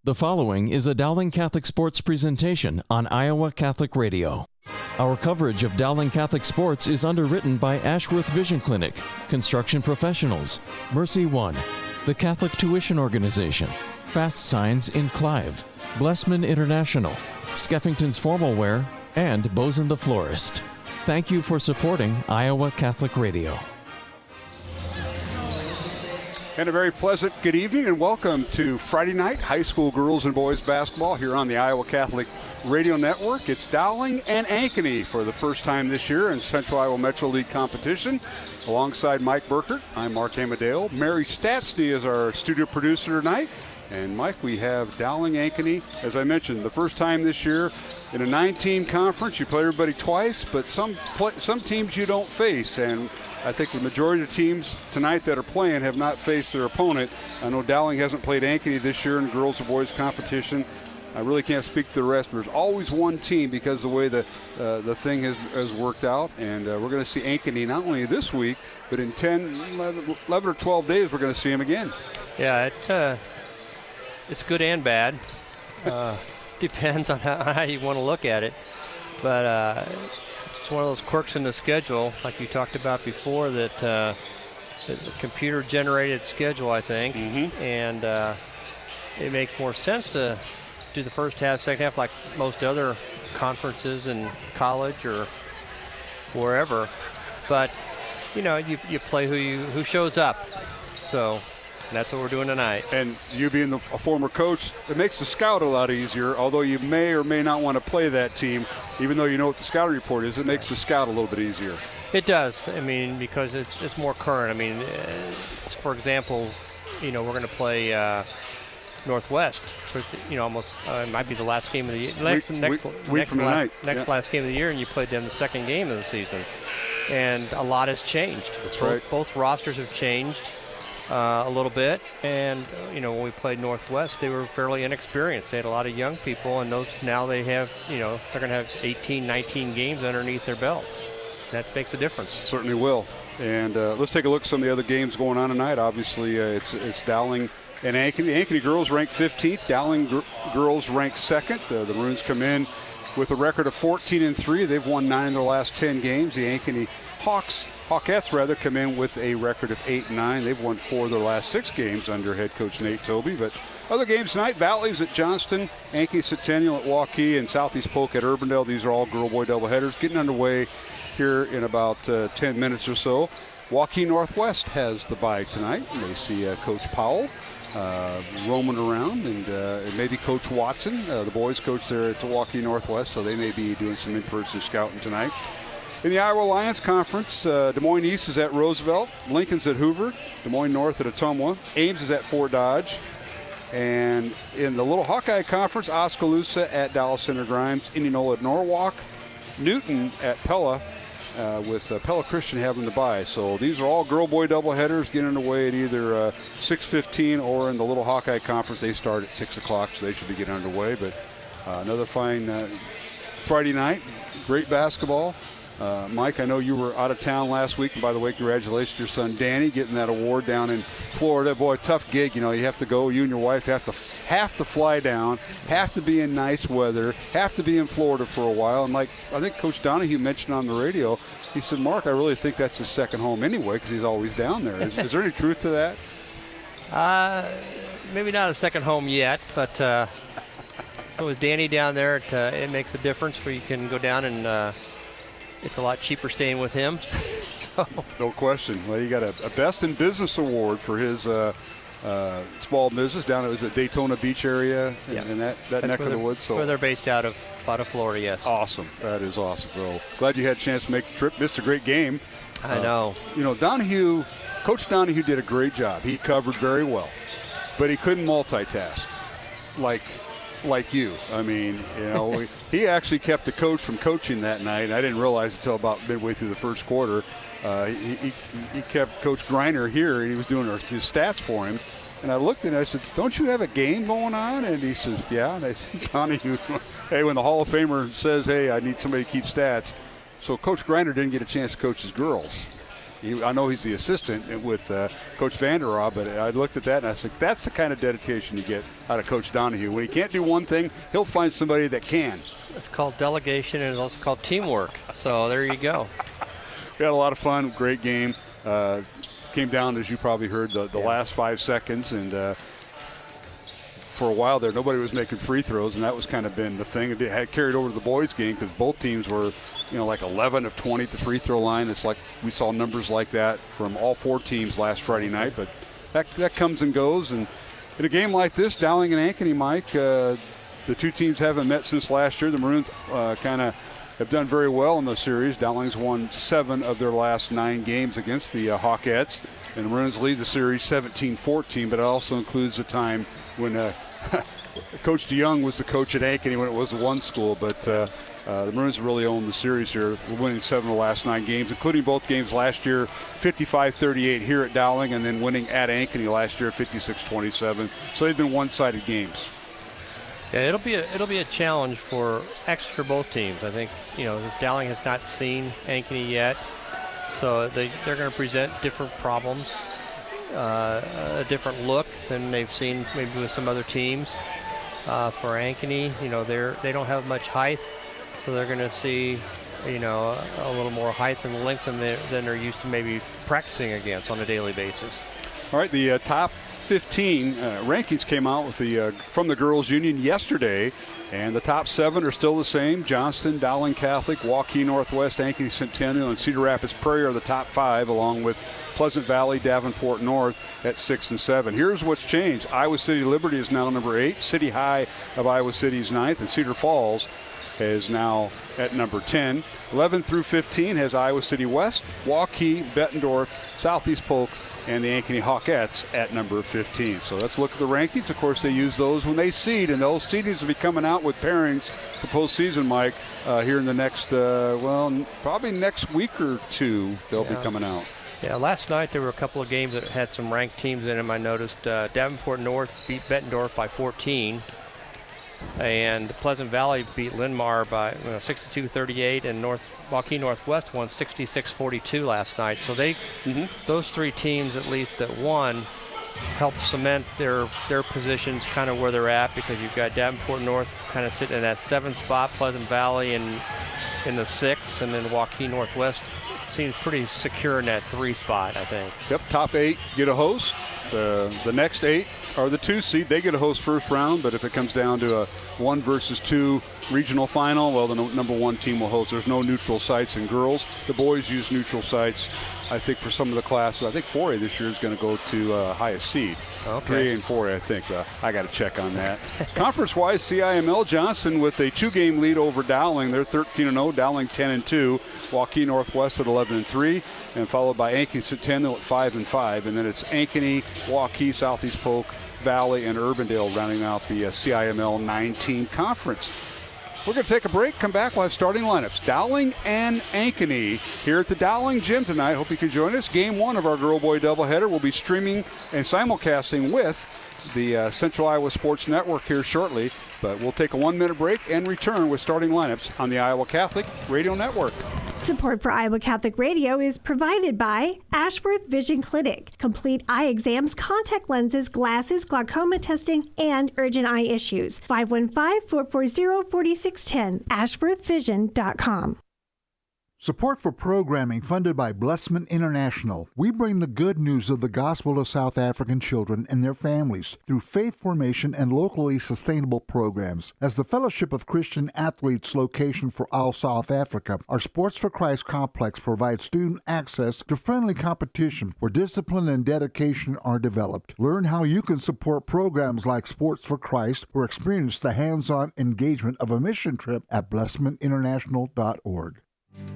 The following is a Dowling Catholic Sports presentation on Iowa Catholic Radio. Our coverage of Dowling Catholic Sports is underwritten by Ashworth Vision Clinic, Construction Professionals, Mercy One, the Catholic Tuition Organization, Fast Signs in Clive, Blessman International, Skeffington's Formal Wear, and Boson the Florist. Thank you for supporting Iowa Catholic Radio. And a very pleasant good evening and welcome to Friday night high school girls and boys basketball here on the Iowa Catholic Radio Network. It's Dowling and Ankeny for the first time this year in Central Iowa Metro League competition. Alongside Mike Burkert, I'm Mark Amadeo. Mary Statsny is our studio producer tonight. And Mike, we have Dowling Ankeny, as I mentioned, the first time this year in a 9-team conference. You play everybody twice, but some teams you don't face. And I think the majority of teams tonight that are playing have not faced their opponent. I know Dowling hasn't played Ankeny this year in girls and boys competition. I really can't speak to the rest, but there's always one team because of the way the thing has worked out. And we're going to see Ankeny not only this week, but in 10, 11 or 12 days, we're going to see them again. Yeah, it's good and bad. Depends on how you want to look at it. But it's one of those quirks in the schedule, like you talked about before, that it's a computer-generated schedule, I think. Mm-hmm. And it makes more sense to do the first half, second half, like most other conferences in college or wherever. But, you know, you play who shows up. So that's what we're doing tonight. And you being a former coach, it makes the scout a lot easier, although you may or may not want to play that team. Even though you know what the scouting report is, it makes the scout a little bit easier. It does. I mean, because it's more current. I mean, for example, you know, we're going to play Northwest. You know, almost it might be the last game of the year. Next last game of the year, and you played them the second game of the season. And a lot has changed. That's right. Both rosters have changed a little bit, and you know, when we played Northwest, they were fairly inexperienced. They had a lot of young people, and those now they have, you know, they're going to have 18, 19 games underneath their belts. That makes a difference. Certainly will. And let's take a look at some of the other games going on tonight. Obviously, it's Dowling and Ankeny. Ankeny girls ranked 15th. Dowling girls ranked 2nd. The Maroons come in with a record of 14-3. They've won 9 in their last 10 games. The Ankeny Hawkettes come in with a record of 8-9. They've won 4 of their last 6 games under head coach Nate Toby. But other games tonight: Valley's at Johnston, Ankeny Centennial at Waukee, and Southeast Polk at Urbandale. These are all girl-boy doubleheaders getting underway here in about 10 minutes or so. Waukee Northwest has the bye tonight. And they see Coach Powell roaming around, and maybe Coach Watson, the boys coach there at Waukee Northwest, so they may be doing some in-person scouting tonight. In the Iowa Alliance Conference, Des Moines East is at Roosevelt, Lincoln's at Hoover, Des Moines North at Ottumwa, Ames is at Fort Dodge, and in the Little Hawkeye Conference, Oskaloosa at Dallas Center Grimes, Indianola at Norwalk, Newton at Pella, with Pella Christian having the bye. So these are all girl-boy doubleheaders getting underway at either 6:15 or in the Little Hawkeye Conference. They start at 6 o'clock, so they should be getting underway. But another fine Friday night, great basketball. Mike, I know you were out of town last week. And by the way, congratulations to your son Danny getting that award down in Florida. Boy, tough gig. You know, you have to go. You and your wife have to fly down, have to be in nice weather, have to be in Florida for a while. And like I think Coach Donahue mentioned on the radio, he said, Mark, I really think that's his second home anyway because he's always down there. Is there any truth to that? Maybe not a second home yet, but with Danny down there, it makes a difference where you can go down and it's a lot cheaper staying with him. So. No question. Well, you got a Best in Business award for his small business down at the Daytona Beach area in that neck of the woods. So where they're based out of Florida, yes. Awesome. That is awesome. So glad you had a chance to make the trip. Missed a great game. I know. You know, Coach Donahue did a great job. He covered very well, but he couldn't multitask like you. I mean, you know, he actually kept the coach from coaching that night. I didn't realize until about midway through the first quarter. He kept Coach Griner here, and he was doing his stats for him. And I looked and I said, don't you have a game going on? And he says, yeah. And I said, Donahue, hey, when the Hall of Famer says, hey, I need somebody to keep stats. So Coach Griner didn't get a chance to coach his girls. I know he's the assistant with Coach Vanderhaar, but I looked at that and I said, that's the kind of dedication you get out of Coach Donahue. When he can't do one thing, he'll find somebody that can. It's called delegation, and it's also called teamwork. So there you go. We had a lot of fun, great game. Came down, as you probably heard, the last 5 seconds, and for a while there, nobody was making free throws, and that was kind of been the thing. It had carried over to the boys' game because both teams were, like 11 of 20 at the free throw line. It's like we saw numbers like that from all 4 teams last Friday night, but that comes and goes. And in a game like this, Dowling and Ankeny, Mike, the 2 teams haven't met since last year. The Maroons kind of have done very well in the series. Dowling's won 7 of their last 9 games against the Hawkettes, and the Maroons lead the series 17-14, but it also includes a time when Coach DeYoung was the coach at Ankeny when it was one school, but the Maroons really own the series here. We're winning 7 of the last 9 games, including both games last year, 55-38 here at Dowling, and then winning at Ankeny last year, 56-27. So they've been one-sided games. Yeah, it'll be a challenge for both teams. I think Dowling has not seen Ankeny yet, so they're going to present different problems, a different look than they've seen maybe with some other teams. For Ankeny, they don't have much height, so they're going to see a little more height and length than they're used to maybe practicing against on a daily basis. All right, the top 15 rankings came out with from the girls' union yesterday, and the top 7 are still the same. Johnston, Dowling Catholic, Waukee Northwest, Ankeny Centennial, and Cedar Rapids Prairie are the top 5, along with Pleasant Valley, Davenport North at 6 and 7. Here's what's changed. Iowa City Liberty is now number 8. City High of Iowa City is 9th, and Cedar Falls is now at number 10. 11 through 15 has Iowa City West, Waukee, Bettendorf, Southeast Polk, and the Ankeny Hawkettes at number 15. So let's look at the rankings. Of course, they use those when they seed, and those seedings will be coming out with pairings for postseason, Mike, here in the next, probably next week or 2, they'll be coming out. Yeah, last night there were a couple of games that had some ranked teams in them. I noticed Davenport North beat Bettendorf by 14. And Pleasant Valley beat Linmar by 62-38, and Waukee Northwest won 66-42 last night. So those 3 teams, at least that won, helped cement their positions kind of where they're at, because you've got Davenport North kind of sitting in that 7th spot, Pleasant Valley in the 6th, and then Waukee Northwest seems pretty secure in that 3 spot, I think. Yep, top 8 get a host. The next 8 are the 2 seed. They get a host first round, but if it comes down to a 1 versus 2 regional final, well, the number 1 team will host. There's no neutral sites in girls. The boys use neutral sites, I think, for some of the classes. I think 4A this year is going to go to highest seed. Okay. 3A and 4A, I think. I got to check on that. Conference-wise, CIML Johnson with a 2-game lead over Dowling. They're 13-0. Dowling 10-2. Waukee Northwest at 11-3, and followed by Ankeny Centennial at 5-5. And then it's Ankeny, Waukee, Southeast Polk, Valley, and Urbandale rounding out the CIML 9-team conference. We're going to take a break, come back, we'll have starting lineups. Dowling and Ankeny here at the Dowling Gym tonight. Hope you can join us. Game 1 of our girl-boy doubleheader will be streaming and simulcasting with the Central Iowa Sports Network here shortly. But we'll take a 1-minute break and return with starting lineups on the Iowa Catholic Radio Network. Support for Iowa Catholic Radio is provided by Ashworth Vision Clinic. Complete eye exams, contact lenses, glasses, glaucoma testing, and urgent eye issues. 515-440-4610. AshworthVision.com. Support for programming funded by Blessman International. We bring the good news of the gospel to South African children and their families through faith formation and locally sustainable programs. As the Fellowship of Christian Athletes location for all South Africa, our Sports for Christ complex provides student access to friendly competition where discipline and dedication are developed. Learn how you can support programs like Sports for Christ or experience the hands-on engagement of a mission trip at blessmaninternational.org.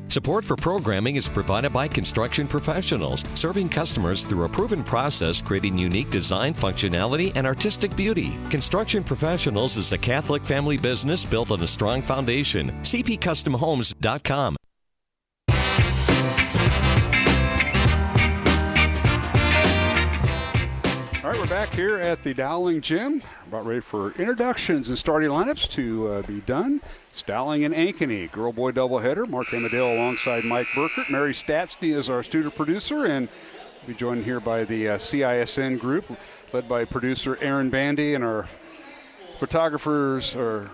Support for programming is provided by Construction Professionals, serving customers through a proven process, creating unique design, functionality, and artistic beauty. Construction Professionals is a Catholic family business built on a strong foundation. cpcustomhomes.com. All All right, we're back here at the Dowling Gym. About ready for introductions and starting lineups to be done. It's Dowling and Ankeny, girl-boy doubleheader. Mark Amadale alongside Mike Burkert. Mary Statsky is our studio producer, and we'll be joined here by the CISN group, led by producer Aaron Bandy, and our photographers are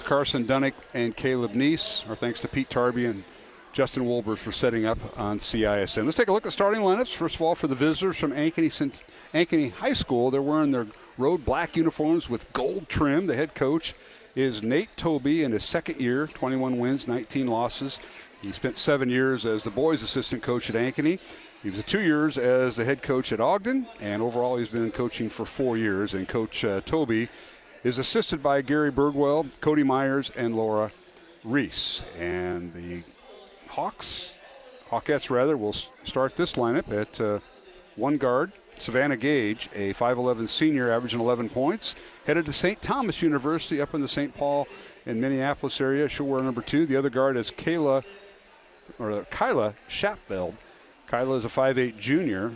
Carson Dunnick and Caleb Neese. Our thanks to Pete Tarby and Justin Wolbers for setting up on CISN. Let's take a look at starting lineups. First of all, for the visitors from Ankeny High School, they're wearing their road black uniforms with gold trim. The head coach is Nate Toby in his second year, 21 wins, 19 losses. He spent 7 years as the boys' assistant coach at Ankeny. He was 2 years as the head coach at Ogden, and overall he's been coaching for 4 years. And Coach Toby is assisted by Gary Birdwell, Cody Myers, and Laura Reese. And the Hawkettes will start this lineup at one guard, Savannah Gage, a 5'11 senior averaging 11 points, headed to St. Thomas University up in the St. Paul and Minneapolis area. She'll wear number 2. The other guard is Kyla Schapfeld. Kyla is a 5'8 junior,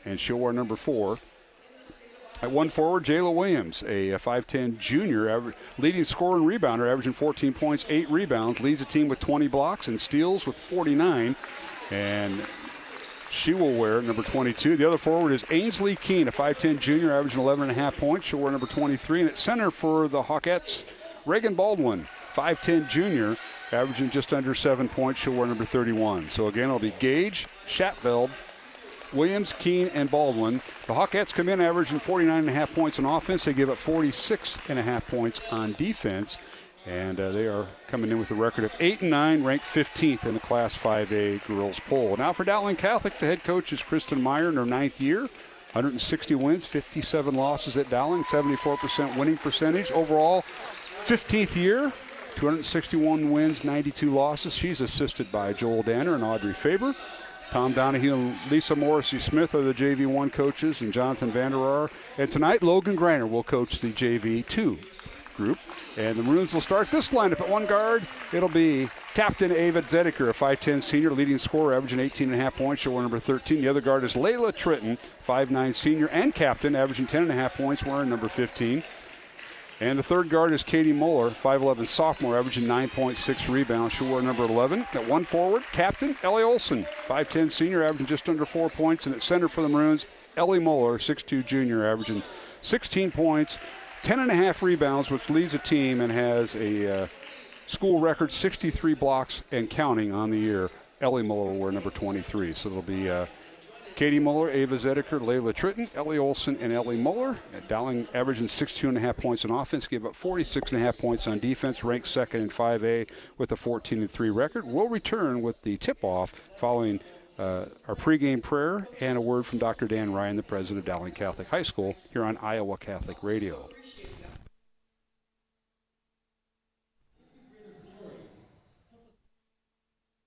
and she'll wear number 4. At one forward, Jayla Williams, a 5'10 junior, leading scorer and rebounder, averaging 14 points, 8 rebounds, leads the team with 20 blocks and steals with 49. And she will wear number 22. The other forward is Ainsley Keene, a 5'10 junior, averaging 11.5 points. She'll wear number 23. And at center for the Hawkettes, Reagan Baldwin, 5'10 junior, averaging just under 7 points. She'll wear number 31. So again, it'll be Gage, Shatfeld, Williams, Keene, and Baldwin. The Hawkettes come in averaging 49.5 points on offense. They give up 46.5 points on defense. And they are coming in with a record of 8-9, ranked 15th in the Class 5A girls poll. Now for Dowling Catholic, the head coach is Kristen Meyer in her 9th year. 160 wins, 57 losses at Dowling, 74% winning percentage. Overall, 15th year, 261 wins, 92 losses. She's assisted by Joel Danner and Audrey Faber. Tom Donahue and Lisa Morrissey-Smith are the JV1 coaches, and Jonathan Vanderar. And tonight, Logan Greiner will coach the JV2 group. And the Maroons will start this lineup at one guard. It'll be Captain Ava Zediker, a 5'10 senior, leading scorer, averaging 18.5 points. She'll wear number 13. The other guard is Layla Tritton, 5'9 senior and captain, averaging 10.5 points, wearing number 15. And the third guard is Katie Muller, 5'11 sophomore, averaging 9.6 rebounds. She'll wear number 11. At one forward, captain Ellie Olson, 5'10 senior, averaging just under 4 points. And at center for the Maroons, Ellie Muller, 6'2 junior, averaging 16 points, 10.5 rebounds, which leads the team and has a school record 63 blocks and counting on the year. Ellie Muller will wear number 23. So it'll be Katie Muller, Ava Zediker, Layla Tritton, Ellie Olson, and Ellie Muller. At Dowling averaging 62.5 points on offense, gave up 46.5 points on defense, ranked second in 5A with a 14-3 record. We'll return with the tip-off following our pregame prayer and a word from Dr. Dan Ryan, the president of Dowling Catholic High School, here on Iowa Catholic Radio.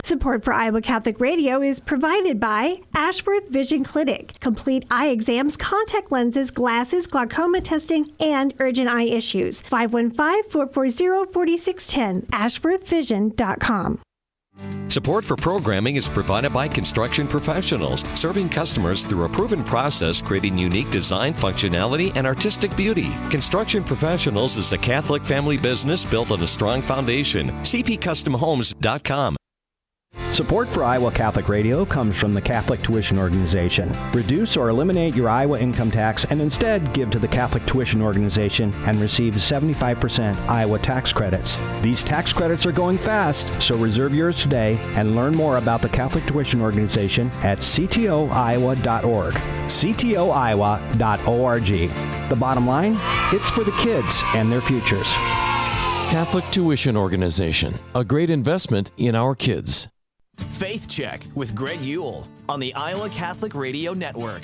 Support for Iowa Catholic Radio is provided by Ashworth Vision Clinic. Complete eye exams, contact lenses, glasses, glaucoma testing, and urgent eye issues. 515-440-4610, ashworthvision.com. Support for programming is provided by Construction Professionals, serving customers through a proven process, creating unique design, functionality, and artistic beauty. Construction Professionals is a Catholic family business built on a strong foundation. cpcustomhomes.com. Support for Iowa Catholic Radio comes from the Catholic Tuition Organization. Reduce or eliminate your Iowa income tax and instead give to the Catholic Tuition Organization and receive 75% Iowa tax credits. These tax credits are going fast, so reserve yours today and learn more about the Catholic Tuition Organization at ctoiowa.org. ctoiowa.org. The bottom line, it's for the kids and their futures. Catholic Tuition Organization, a great investment in our kids. Faith Check with Greg Ewell on the Iowa Catholic Radio Network.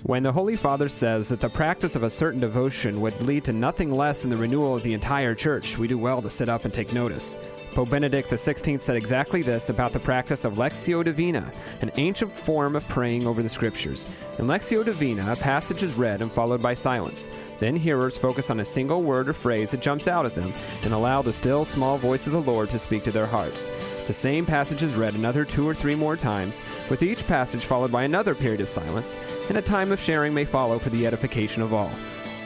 When the Holy Father says that the practice of a certain devotion would lead to nothing less than the renewal of the entire church, we do well to sit up and take notice. Pope Benedict XVI said exactly this about the practice of Lectio Divina, an ancient form of praying over the Scriptures. In Lectio Divina, a passage is read and followed by silence. Then hearers focus on a single word or phrase that jumps out at them and allow the still, small voice of the Lord to speak to their hearts. The same passage is read another 2 or 3 more times, with each passage followed by another period of silence, and a time of sharing may follow for the edification of all.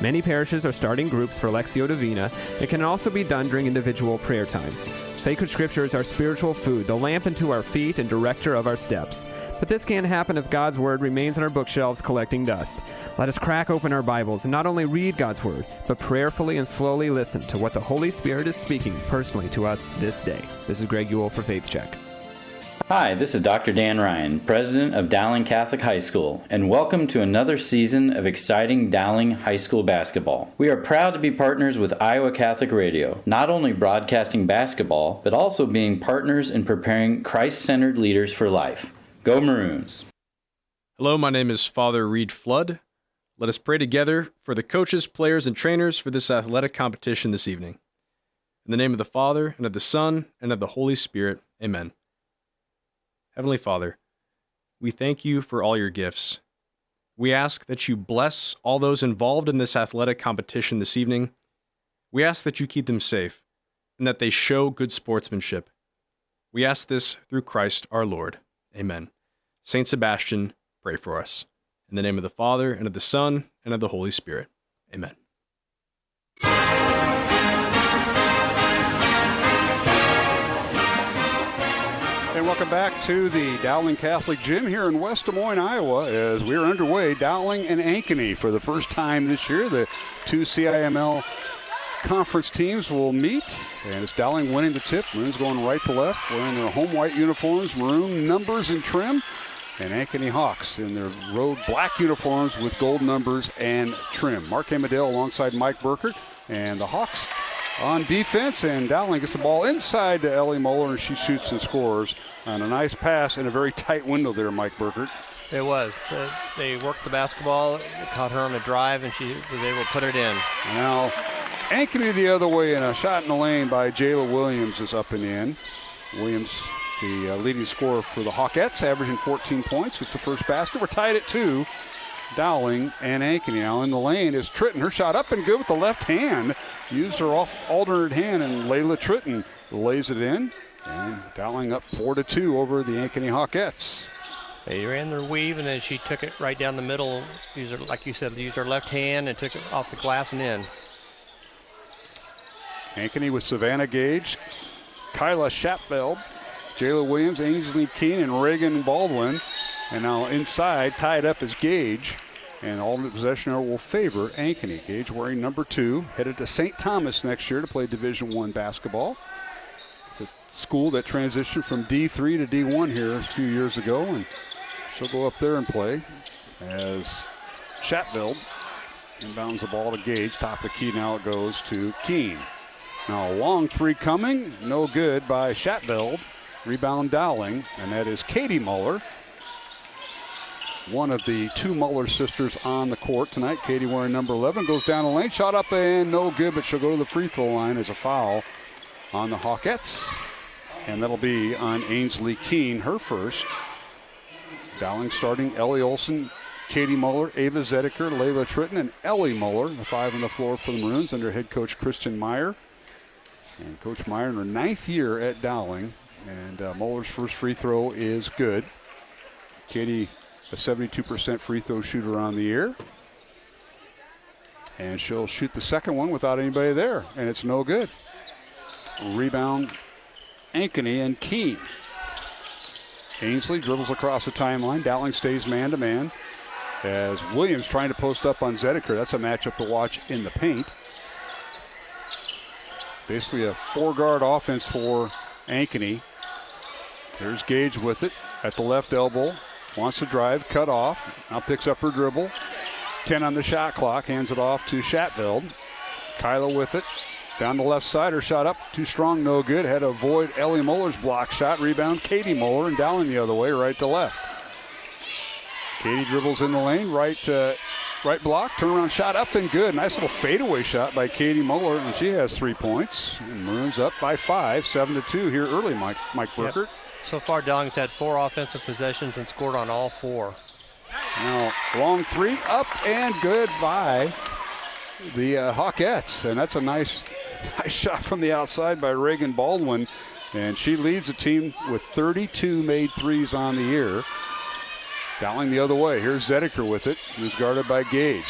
Many parishes are starting groups for Lectio Divina. It can also be done during individual prayer time. Sacred Scripture is our spiritual food, the lamp unto our feet and director of our steps. But this can't happen if God's Word remains on our bookshelves collecting dust. Let us crack open our Bibles and not only read God's Word, but prayerfully and slowly listen to what the Holy Spirit is speaking personally to us this day. This is Greg Ewell for Faith Check. Hi, this is Dr. Dan Ryan, president of Dowling Catholic High School, and welcome to another season of exciting Dowling High School basketball. We are proud to be partners with Iowa Catholic Radio, not only broadcasting basketball, but also being partners in preparing Christ-centered leaders for life. Go Maroons! Hello, my name is Father Reed Flood. Let us pray together for the coaches, players, and trainers for this athletic competition this evening. In the name of the Father, and of the Son, and of the Holy Spirit, amen. Heavenly Father, we thank you for all your gifts. We ask that you bless all those involved in this athletic competition this evening. We ask that you keep them safe and that they show good sportsmanship. We ask this through Christ our Lord. Amen. Saint Sebastian, pray for us. In the name of the Father, and of the Son, and of the Holy Spirit. Amen. And welcome back to the Dowling Catholic Gym here in West Des Moines, Iowa, as we're underway. Dowling and Ankey for the first time this year. The two CIML conference teams will meet, and it's Dowling winning the tip. Maroons going right to left, wearing their home white uniforms, maroon numbers and trim, and Ankeny Hawks in their road black uniforms with gold numbers and trim. Mark Amadale alongside Mike Burkert, and the Hawks on defense, and Dowling gets the ball inside to Ellie Moeller, and she shoots and scores on a nice pass in a very tight window there, Mike Burkert. It was. They worked the basketball, caught her on a drive, and she was able to put it in. Now, Ankeny the other way, and a shot in the lane by Jayla Williams is up and in. Williams, the leading scorer for the Hawkettes, averaging 14 points. Gets the first basket. We're tied at 2. Dowling and Ankeny. Now in the lane is Tritton. Her shot up and good with the left hand. Used her off alternate hand, and Layla Tritton lays it in. And Dowling up 4-2 over the Ankeny Hawkettes. They ran their weave, and then she took it right down the middle. Like you said, used her left hand and took it off the glass and in. Ankeny with Savannah Gage, Kyla Shapfeld, Jayla Williams, Ainsley Keene, and Reagan Baldwin. And now inside, tied up is Gage. And alternate possession will favor Ankeny. Gage wearing number 2, headed to St. Thomas next year to play Division I basketball. It's a school that transitioned from D3 to D1 here a few years ago, and she'll go up there and play as Shapfeld inbounds the ball to Gage. Top of the key, now it goes to Keene. Now a long three coming, no good by Shapfeld. Rebound Dowling, and that is Katie Muller, one of the 2 Muller sisters on the court tonight. Katie wearing number 11, goes down the lane, shot up and no good, but she'll go to the free throw line as a foul on the Hawkettes. And that'll be on Ainsley Keene, her first. Dowling starting Ellie Olson, Katie Muller, Ava Zediker, Layla Tritton, and Ellie Muller, the 5 on the floor for the Maroons under head coach Christian Meyer. And Coach Meyer in her 9th year at Dowling. And Muller's first free throw is good. Katie, a 72% free throw shooter on the year. And she'll shoot the second one without anybody there, and it's no good. Rebound, Ankeny and Keene. Ainsley dribbles across the timeline. Dowling stays man-to-man as Williams trying to post up on Zediker. That's a matchup to watch in the paint. Basically a 4-guard offense for Ankeny. Here's Gage with it at the left elbow. Wants to drive, cut off. Now picks up her dribble. 10 on the shot clock. Hands it off to Shapfeld. Kyla with it. Down the left side. Her shot up. Too strong, no good. Had to avoid Ellie Muller's block shot. Rebound Katie Muller, and Dowling the other way, right to left. Katie dribbles in the lane. Right block. Turnaround shot up and good. Nice little fadeaway shot by Katie Muller, and she has 3 points. And Maroons up by 5, 7-2 here early, Mike Burkert. Yep. So far, Dowling's had 4 offensive possessions and scored on all 4. Now, long 3, up and good by the Hawkettes. And that's a nice shot from the outside by Reagan Baldwin. And she leads the team with 32 made threes on the year. Dowling the other way. Here's Zediker with it. Who's guarded by Gage.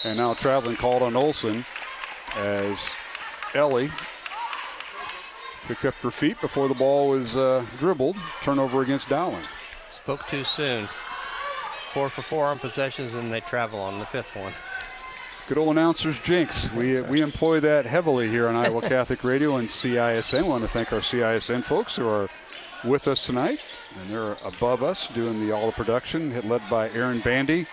And now traveling called on Olsen as Ellie picked up her feet before the ball was dribbled. Turnover against Dowling. Spoke too soon. 4 for 4 on possessions, and they travel on the 5th one. Good old announcer's jinx. We employ that heavily here on Iowa Catholic Radio and CISN. We want to thank our CISN folks who are with us tonight. And they're above us doing all the production, led by Aaron Bandy,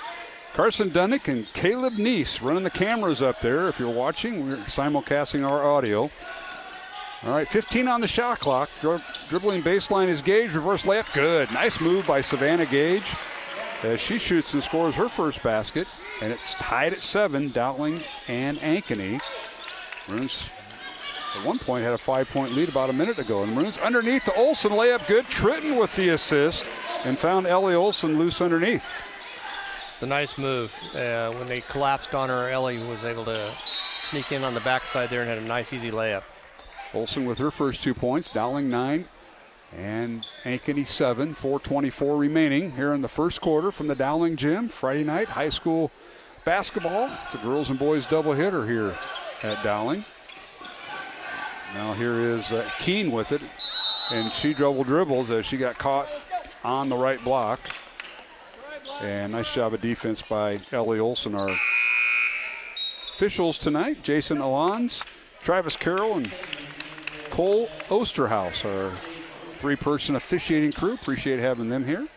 Carson Dunnick, and Caleb Neese running the cameras up there. If you're watching, we're simulcasting our audio. All right, 15 on the shot clock. Dribbling baseline is Gage. Reverse layup, good. Nice move by Savannah Gage as she shoots and scores her first basket. And it's tied at 7, Dowling and Ankeny. Maroons at one point had a 5-point lead about a minute ago. And Maroons underneath the Olsen layup, good. Tritton with the assist and found Ellie Olsen loose underneath. It's a nice move. When they collapsed on her, Ellie was able to sneak in on the backside there and had a nice, easy layup. Olsen with her first 2 points, Dowling 9 and Ankeny 7. 4:24 remaining here in the first quarter from the Dowling gym. Friday night high school basketball. It's a girls and boys doubleheader here at Dowling. Now here is Keene with it, and she dribbles as she got caught on the right block. And nice job of defense by Ellie Olsen. Our officials tonight, Jason Alons, Travis Carroll, and Cole Osterhaus, our 3-person officiating crew. Appreciate having them here.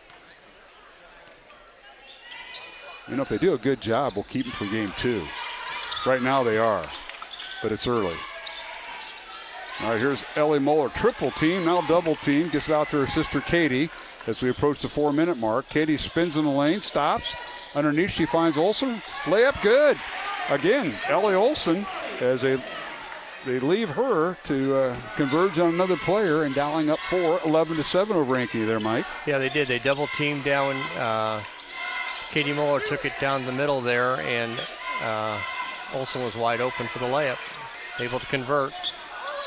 You know, if they do a good job, we'll keep them for game 2. Right now they are, but it's early. All right, here's Ellie Moeller. Triple team, now double team. Gets it out to her sister Katie as we approach the 4-minute mark. Katie spins in the lane, stops. Underneath she finds Olsen. Layup good. Again, Ellie Olsen as they leave her to converge on another player, and Dowling up 4, 11-7 over Ankeny there, Mike. Yeah, they did. They double teamed down. Katie Moeller took it down the middle there, and Olsen was wide open for the layup. Able to convert.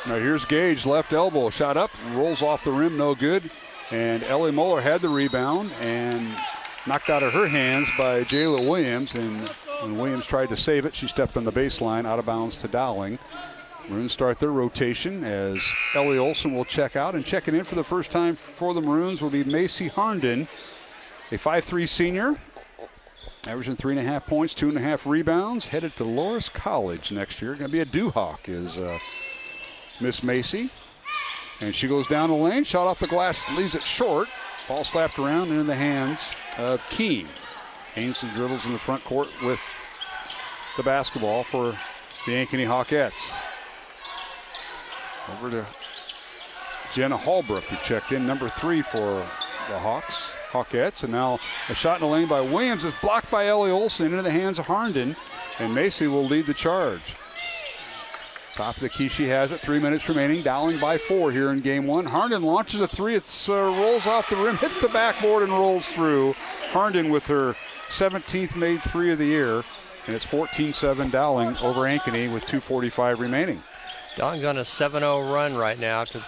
Now here's Gage, left elbow, shot up, rolls off the rim, no good. And Ellie Moeller had the rebound and knocked out of her hands by Jayla Williams. And when Williams tried to save it, she stepped on the baseline, out of bounds to Dowling. Maroons start their rotation as Ellie Olsen will check out. And checking in for the first time for the Maroons will be Macy Harnden, a 5'3" senior, averaging 3.5 points, 2.5 rebounds, headed to Loras College next year. Going to be a Duhawk is Miss Macy. And she goes down the lane, shot off the glass, leaves it short. Ball slapped around and in the hands of Keene. Ainsley dribbles in the front court with the basketball for the Ankeny Hawkettes. Over to Jenna Hallbrook, who checked in, number 3 for the Hawkettes. And now a shot in the lane by Williams is blocked by Ellie Olsen into the hands of Harnden. And Macy will lead the charge. Top of the key, she has it. 3 minutes remaining. Dowling by 4 here in game 1. Harnden launches a 3. It rolls off the rim, hits the backboard, and rolls through. Harnden with her 17th made 3 of the year. And it's 14-7 Dowling over Ankeny with 2:45 remaining. Dowling's on a 7-0 run right now. The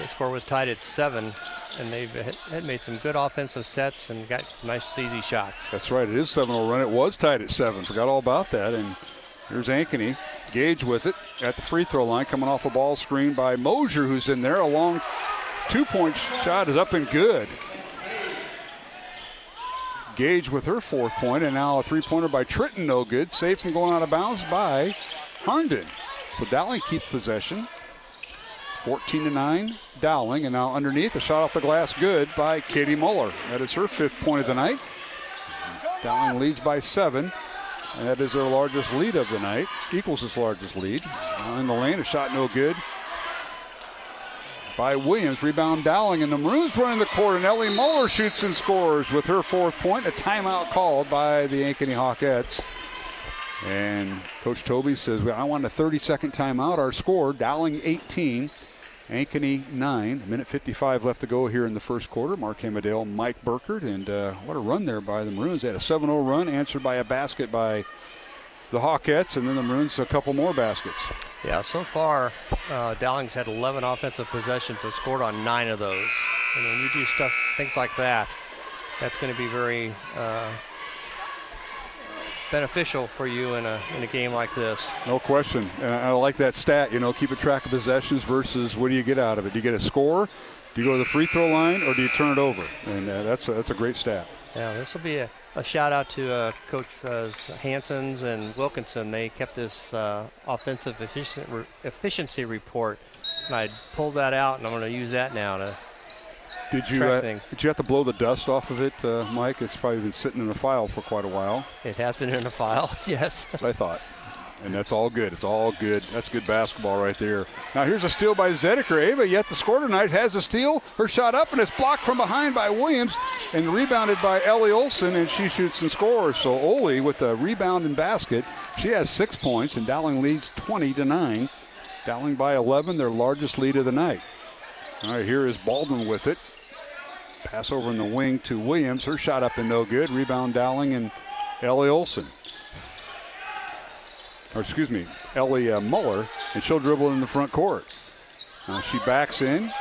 score was tied at 7. And they've had made some good offensive sets and got nice, easy shots. That's right. It is 7-0 run. It was tied at 7. Forgot all about that. And here's Ankeny. Gage with it at the free throw line, coming off a ball screen by Mosier, who's in there. A long 2-point shot is up and good. Gage with her 4th point, and now a 3-pointer by Tritton, no good. Safe from going out of bounds by Harnden. So Dowling keeps possession. 14-9 Dowling, and now underneath a shot off the glass, good by Katie Muller. That is her 5th point of the night. Dowling leads by 7. And that is their largest lead of the night, equals its largest lead. Now in the lane, a shot no good by Williams. Rebound Dowling, and the Maroons running the court, and Ellie Muller shoots and scores with her 4th point. A timeout called by the Ankeny Hawkettes. And Coach Toby says, I want a 30-second timeout. Our score, Dowling 18, Ankeny 9. 1:55 left to go here in the first quarter. Mark Hamadale, Mike Burkert, and what a run there by the Maroons. They had a 7-0 run answered by a basket by the Hawkettes, and then the Maroons a couple more baskets. Yeah, so far, Dowling's had 11 offensive possessions and scored on 9 of those. And when you do things like that, that's going to be very beneficial for you in a game like this. No question. And I like that stat, keeping track of possessions versus what do you get out of it? Do you get a score? Do you go to the free throw line, or do you turn it over? And that's a great stat. Yeah, this will be a shout out to Coach Hanson's and Wilkinson. They kept this offensive efficiency report, and I pulled that out, and I'm going to use that now to track things. Did you have to blow the dust off of it, Mike? It's probably been sitting in a file for quite a while. It has been in a file, yes. That's what I thought. And that's all good. It's all good. That's good basketball right there. Now here's a steal by Zedek. Ava yet to score tonight. Has a steal. Her shot up, and it's blocked from behind by Williams and rebounded by Ellie Olsen, and she shoots and scores. So Ole with the rebound and basket. She has 6 points, and Dowling leads 20-9. Dowling by 11, their largest lead of the night. All right, here is Baldwin with it. Pass over in the wing to Williams. Her shot up and no good. Rebound Dowling and Ellie Olsen. Ellie Muller, and she'll dribble in the front court. She backs in.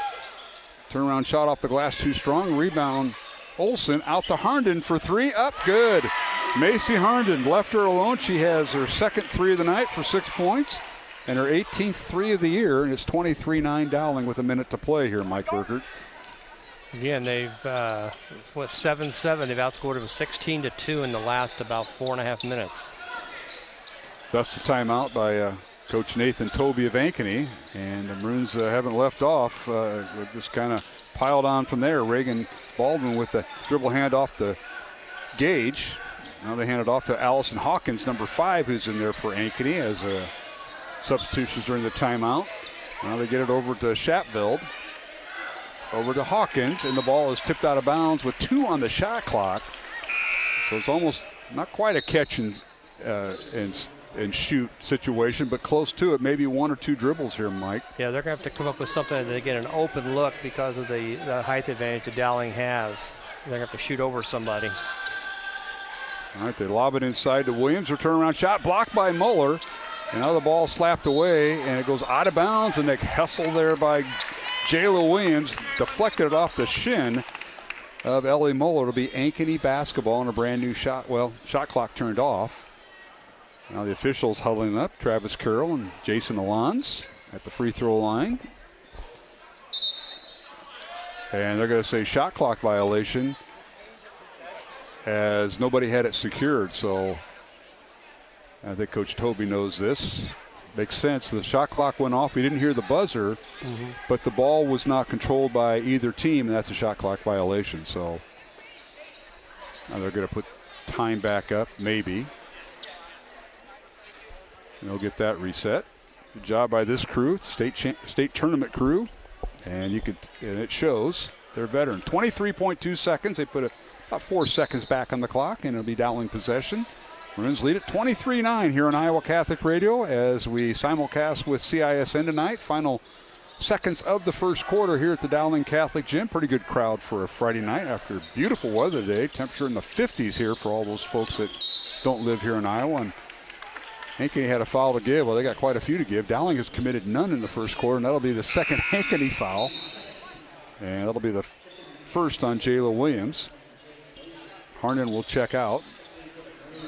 Turnaround shot off the glass too strong. Rebound Olsen out to Harnden for 3. Up good. Macy Harnden left her alone. She has her second 3 of the night for 6 points and her 18th 3 of the year. And it's 23-9 Dowling with a minute to play here, Mike Burkert. Again, they've 7-7. They've outscored them 16-2 in the last about 4.5 minutes. Thus the timeout by Coach Nathan Tobey of Ankeny, and the Maroons haven't left off. They've just kind of piled on from there. Reagan Baldwin with the dribble handoff to Gage. Now they hand it off to Allison Hawkins, number 5, who's in there for Ankeny as substitutions during the timeout. Now they get it over to Shatfield. Over to Hawkins, and the ball is tipped out of bounds with 2 on the shot clock. So it's almost not quite a catch and shoot situation, but close to it. Maybe 1 or 2 dribbles here, Mike. Yeah, they're going to have to come up with something that they get an open look because of the height advantage that Dowling has. They're going to have to shoot over somebody. All right, they lob it inside to Williams. Her turnaround shot blocked by Muller. And now the ball slapped away, and it goes out of bounds, and they hustle there by Jayla Williams. Deflected it off the shin of Ellie Muller. It'll be Ankeny basketball and a brand new shot clock turned off. Now the officials huddling up, Travis Carroll and Jason Alons at the free throw line. And they're going to say shot clock violation as nobody had it secured. So I think Coach Tobey knows this. Makes sense. The shot clock went off. We didn't hear the buzzer, but the ball was not controlled by either team, and that's a shot clock violation. So now they're going to put time back up, maybe. And they'll get that reset. Good job by this crew, state tournament crew, and it shows they're veteran. 23.2 seconds. They put about 4 seconds back on the clock, and it'll be Dowling possession. Maroons lead at 23-9 here on Iowa Catholic Radio as we simulcast with CISN tonight. Final seconds of the first quarter here at the Dowling Catholic Gym. Pretty good crowd for a Friday night after beautiful weather today. Temperature in the 50s here for all those folks that don't live here in Iowa. And Ankeny had a foul to give. Well, they got quite a few to give. Dowling has committed none in the first quarter, and that'll be the second Ankeny foul. And that'll be the first on Jayla Williams. Harnden will check out.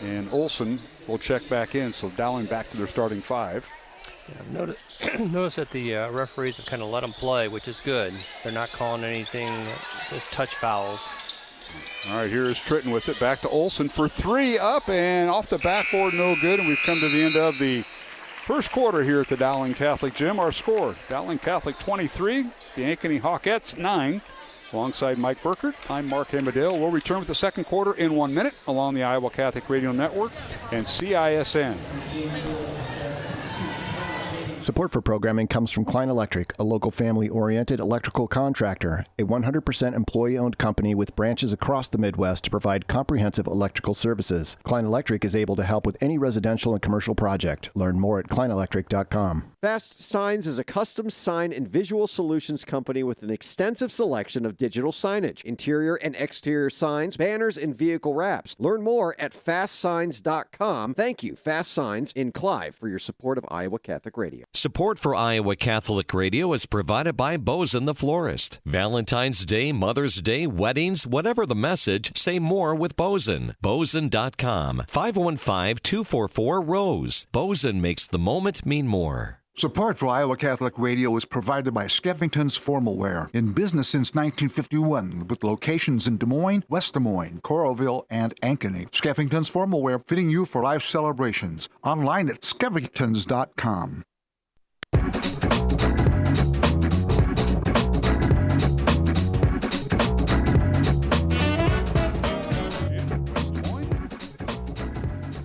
And Olsen will check back in, so Dowling back to their starting 5. Yeah, notice that the referees have kind of let them play, which is good. They're not calling anything, just touch fouls. All right, here is Tritton with it. Back to Olsen for 3, up and off the backboard, no good. And we've come to the end of the first quarter here at the Dowling Catholic Gym. Our score, Dowling Catholic 23, the Ankeny Hawkettes 9. Alongside Mike Burkert, I'm Mark Hamadale. We'll return with the second quarter in 1 minute along the Iowa Catholic Radio Network and CISN. Support for programming comes from Klein Electric, a local family-oriented electrical contractor, a 100% employee-owned company with branches across the Midwest to provide comprehensive electrical services. Klein Electric is able to help with any residential and commercial project. Learn more at kleinelectric.com. Fast Signs is a custom sign and visual solutions company with an extensive selection of digital signage, interior and exterior signs, banners, and vehicle wraps. Learn more at fastsigns.com. Thank you, Fast Signs in Clive, for your support of Iowa Catholic Radio. Support for Iowa Catholic Radio is provided by Bozen the Florist. Valentine's Day, Mother's Day, weddings, whatever the message, say more with Bozen. Bozen.com, 515-244-ROSE. Bozen makes the moment mean more. Support for Iowa Catholic Radio is provided by Skeffington's Formal Wear, in business since 1951, with locations in Des Moines, West Des Moines, Coralville, and Ankeny. Skeffington's Formal Wear, fitting you for life celebrations. Online at skeffingtons.com.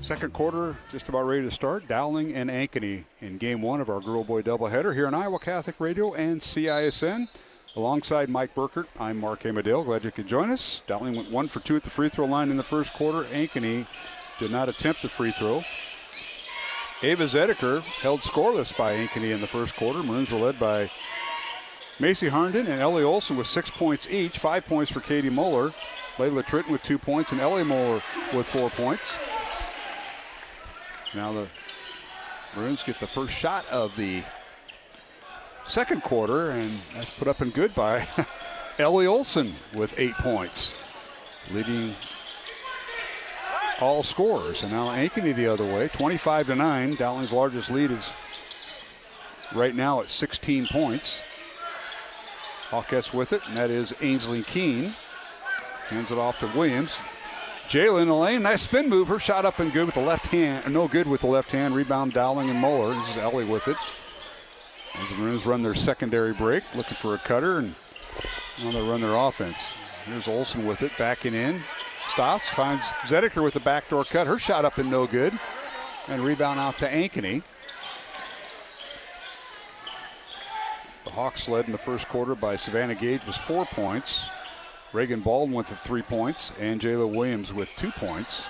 Second quarter just about ready to start. Dowling and Ankeny in game one of our girl-boy doubleheader here on Iowa Catholic Radio and CISN. Alongside Mike Burkert, I'm Mark Amadale. Glad you could join us. Dowling went 1 for 2 at the free throw line in the first quarter. Ankeny did not attempt the free throw. Ava Zedeker held scoreless by Ankeny in the first quarter. Maroons were led by Macy Harnden and Ellie Olson with 6 points each. 5 points for Katie Moeller. Layla Tritton with 2 points and Ellie Moeller with 4 points. Now the Maroons get the first shot of the second quarter, and that's put up and good by Ellie Olson with 8 points, leading all scorers. And now Ankeny the other way, 25-9. Dowling's largest lead is right now at 16 points. Hawkettes with it, and that is Ainsley Keene. Hands it off to Williams. Jayla in the lane, nice spin move. Her shot up and good with the left hand, no good with the left hand. Rebound Dowling and Moeller. This is Ellie with it. As the Maroons run their secondary break, looking for a cutter, and now they run their offense. Here's Olson with it, backing in. Stops, finds Zedeker with the backdoor cut. Her shot up and no good. And rebound out to Ankeny. The Hawks led in the first quarter by Savannah Gage with 4 points. Reagan Baldwin with the 3 points, and Jayla Williams with 2 points.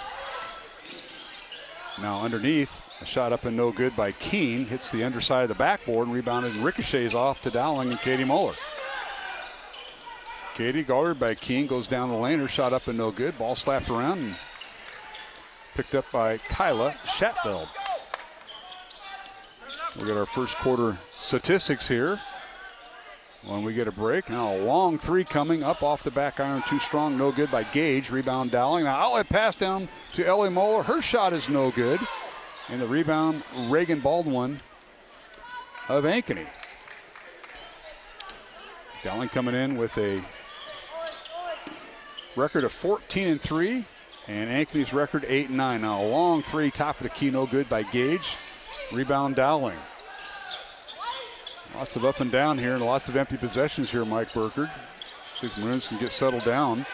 Now underneath, a shot up and no good by Keene. Hits the underside of the backboard and rebounded and ricochets off to Dowling and Katie Moeller. Katie, guarded by Keene, goes down the lane. Her shot up and no good. Ball slapped around and picked up by Kyla Shatfeld. We'll get our first quarter statistics here when we get a break. Now a long three coming up off the back iron, too strong, no good by Gage. Rebound Dowling. Now outlet pass down to Ellie Moeller. Her shot is no good. And the rebound, Reagan Baldwin of Ankeny. Dowling coming in with a record of 14-3, and Ankeny's record 8-9. Now a long three, top of the key, no good by Gage. Rebound Dowling. Lots of up and down here and lots of empty possessions here, Mike Burkert. See if Maroons can get settled down.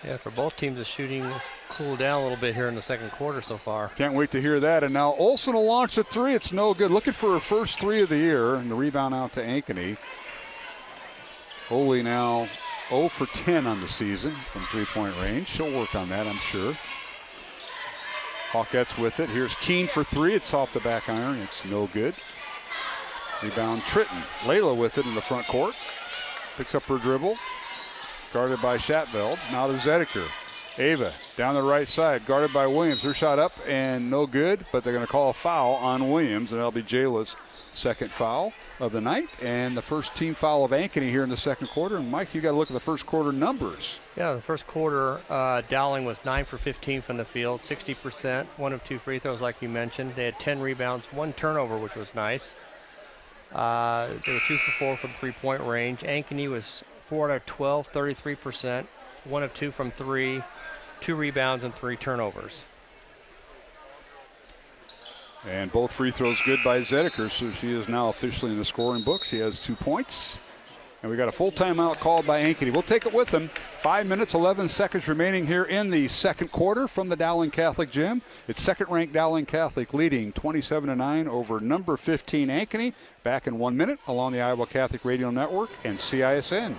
Yeah, for both teams, the shooting has cooled down a little bit here in the second quarter so far. Can't wait to hear that. And now Olson will launch a three. It's no good. Looking for her first three of the year, and the rebound out to Ankeny. Foley now 0 for 10 on the season from three-point range. She'll work on that, I'm sure. Hawkettes with it. Here's Keene for three. It's off the back iron. It's no good. Rebound Tritton. Layla with it in the front court. Picks up her dribble. Guarded by Shatfeld. Now to Zedeker. Ava down the right side. Guarded by Williams. Her shot up and no good, but they're going to call a foul on Williams, and that'll be Jayla's second foul of the night, and the first team foul of Ankeny here in the second quarter. And Mike, you got to look at the first quarter numbers. Yeah, the first quarter, Dowling was 9 for 15 from the field, 60%, 1 of 2 free throws like you mentioned. They had 10 rebounds, 1 turnover, which was nice. They were 2 for 4 from the three-point range. Ankeny was 4 out of 12, 33%, 1 of 2 from 3, 2 rebounds and 3 turnovers. And both free throws good by Zedeker, so she is now officially in the scoring book. She has 2 points. And we got a full timeout called by Ankeny. We'll take it with them. 5 minutes, 11 seconds remaining here in the second quarter from the Dowling Catholic Gym. It's second-ranked Dowling Catholic leading 27-9 over number 15 Ankeny. Back in 1 minute along the Iowa Catholic Radio Network and CISN.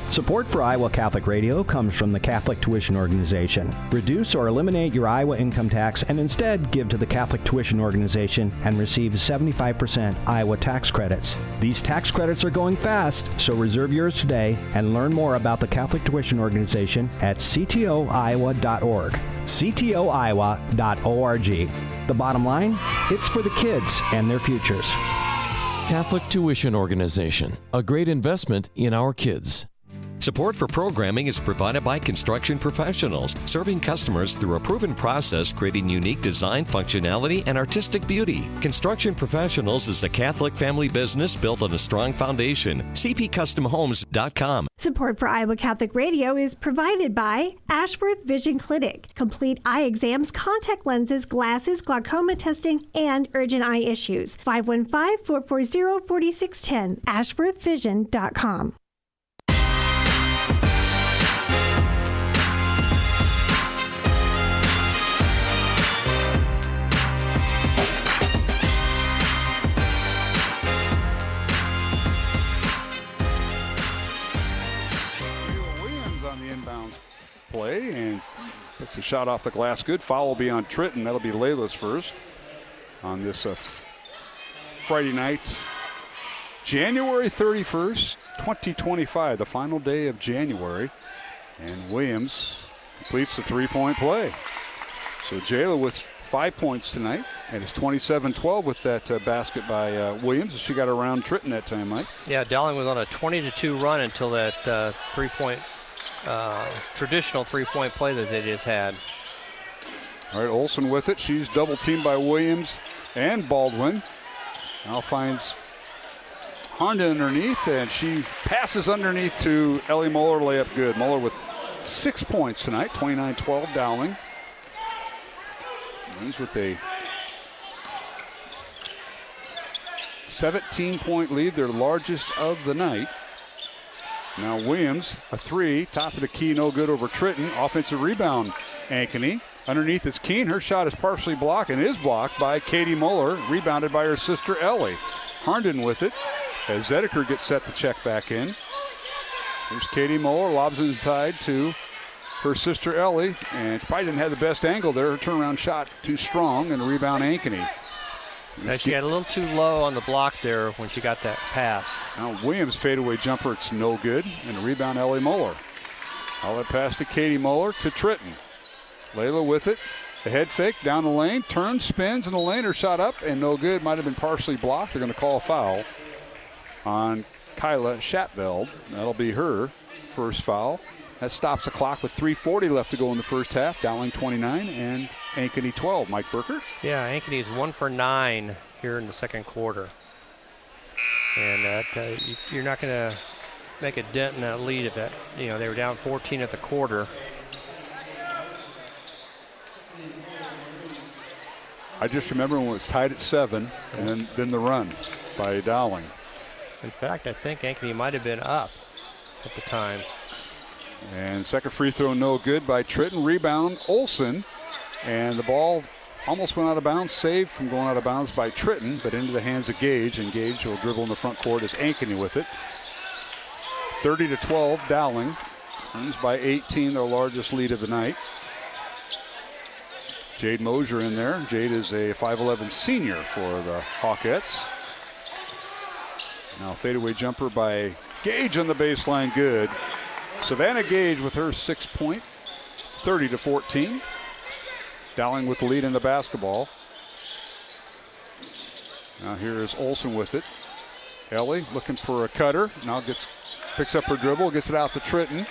Support for Iowa Catholic Radio comes from the Catholic Tuition Organization. Reduce or eliminate your Iowa income tax and instead give to the Catholic Tuition Organization and receive 75% Iowa tax credits. These tax credits are going fast, so reserve yours today and learn more about the Catholic Tuition Organization at ctoiowa.org. ctoiowa.org. The bottom line, it's for the kids and their futures. Catholic Tuition Organization, a great investment in our kids. Support for programming is provided by Construction Professionals, serving customers through a proven process, creating unique design, functionality, and artistic beauty. Construction Professionals is a Catholic family business built on a strong foundation. cpcustomhomes.com. Support for Iowa Catholic Radio is provided by Ashworth Vision Clinic. Complete eye exams, contact lenses, glasses, glaucoma testing, and urgent eye issues. 515-440-4610. ashworthvision.com. Play, and it's a shot off the glass. Good. Foul will be on Tritton. That'll be Layla's first on this Friday night, January 31st, 2025, the final day of January. And Williams completes the three-point play. So Jayla with 5 points tonight, and it's 27-12 with that basket by Williams. She got around Tritton that time, Mike. Yeah, Dowling was on a 20-2 run until that three-point traditional three-point play that they just had. All right, Olsen with it. She's double-teamed by Williams and Baldwin. Now finds Honda underneath, and she passes underneath to Ellie Muller. Layup good. Muller with 6 points tonight, 29-12 Dowling. Wins with a 17-point lead, their largest of the night. Now Williams, a three, top of the key, no good over Tritton. Offensive rebound, Ankeny. Underneath is Keene. Her shot is partially blocked and is blocked by Katie Muller, rebounded by her sister Ellie. Harnden with it as Zedeker gets set to check back in. Here's Katie Muller, lobs inside to her sister Ellie, and she probably didn't have the best angle there. Her turnaround shot too strong, and a rebound Ankeny. She got a little too low on the block there when she got that pass. Now Williams' fadeaway jumper, it's no good. And a rebound, Ellie Muller. Outlet pass to Katie Muller to Tritton. Layla with it. The head fake down the lane. Turns, spins in the lane. Her shot up and no good. Might have been partially blocked. They're going to call a foul on Kyla Schatveld. That'll be her first foul. That stops the clock with 3:40 left to go in the first half. Dowling 29 and Ankeny 12. Mike Burker? Yeah, Ankeny is 1 for 9 here in the second quarter. And you're not going to make a dent in that lead if that, they were down 14 at the quarter. I just remember when it was tied at 7 and then the run by Dowling. In fact, I think Ankeny might have been up at the time. And second free throw no good by Tritton. Rebound Olsen. And the ball almost went out of bounds. Saved from going out of bounds by Tritton, but into the hands of Gage. And Gage will dribble in the front court as Ankeny with it. 30-12 Dowling. Earns by 18, their largest lead of the night. Jade Mosier in there. Jade is a 5'11 senior for the Hawkettes. Now fadeaway jumper by Gage on the baseline, good. Savannah Gage with her 6 point, 30-14. Dowling with the lead in the basketball. Now here is Olsen with it. Ellie looking for a cutter. Now picks up her dribble, gets it out to Tritton.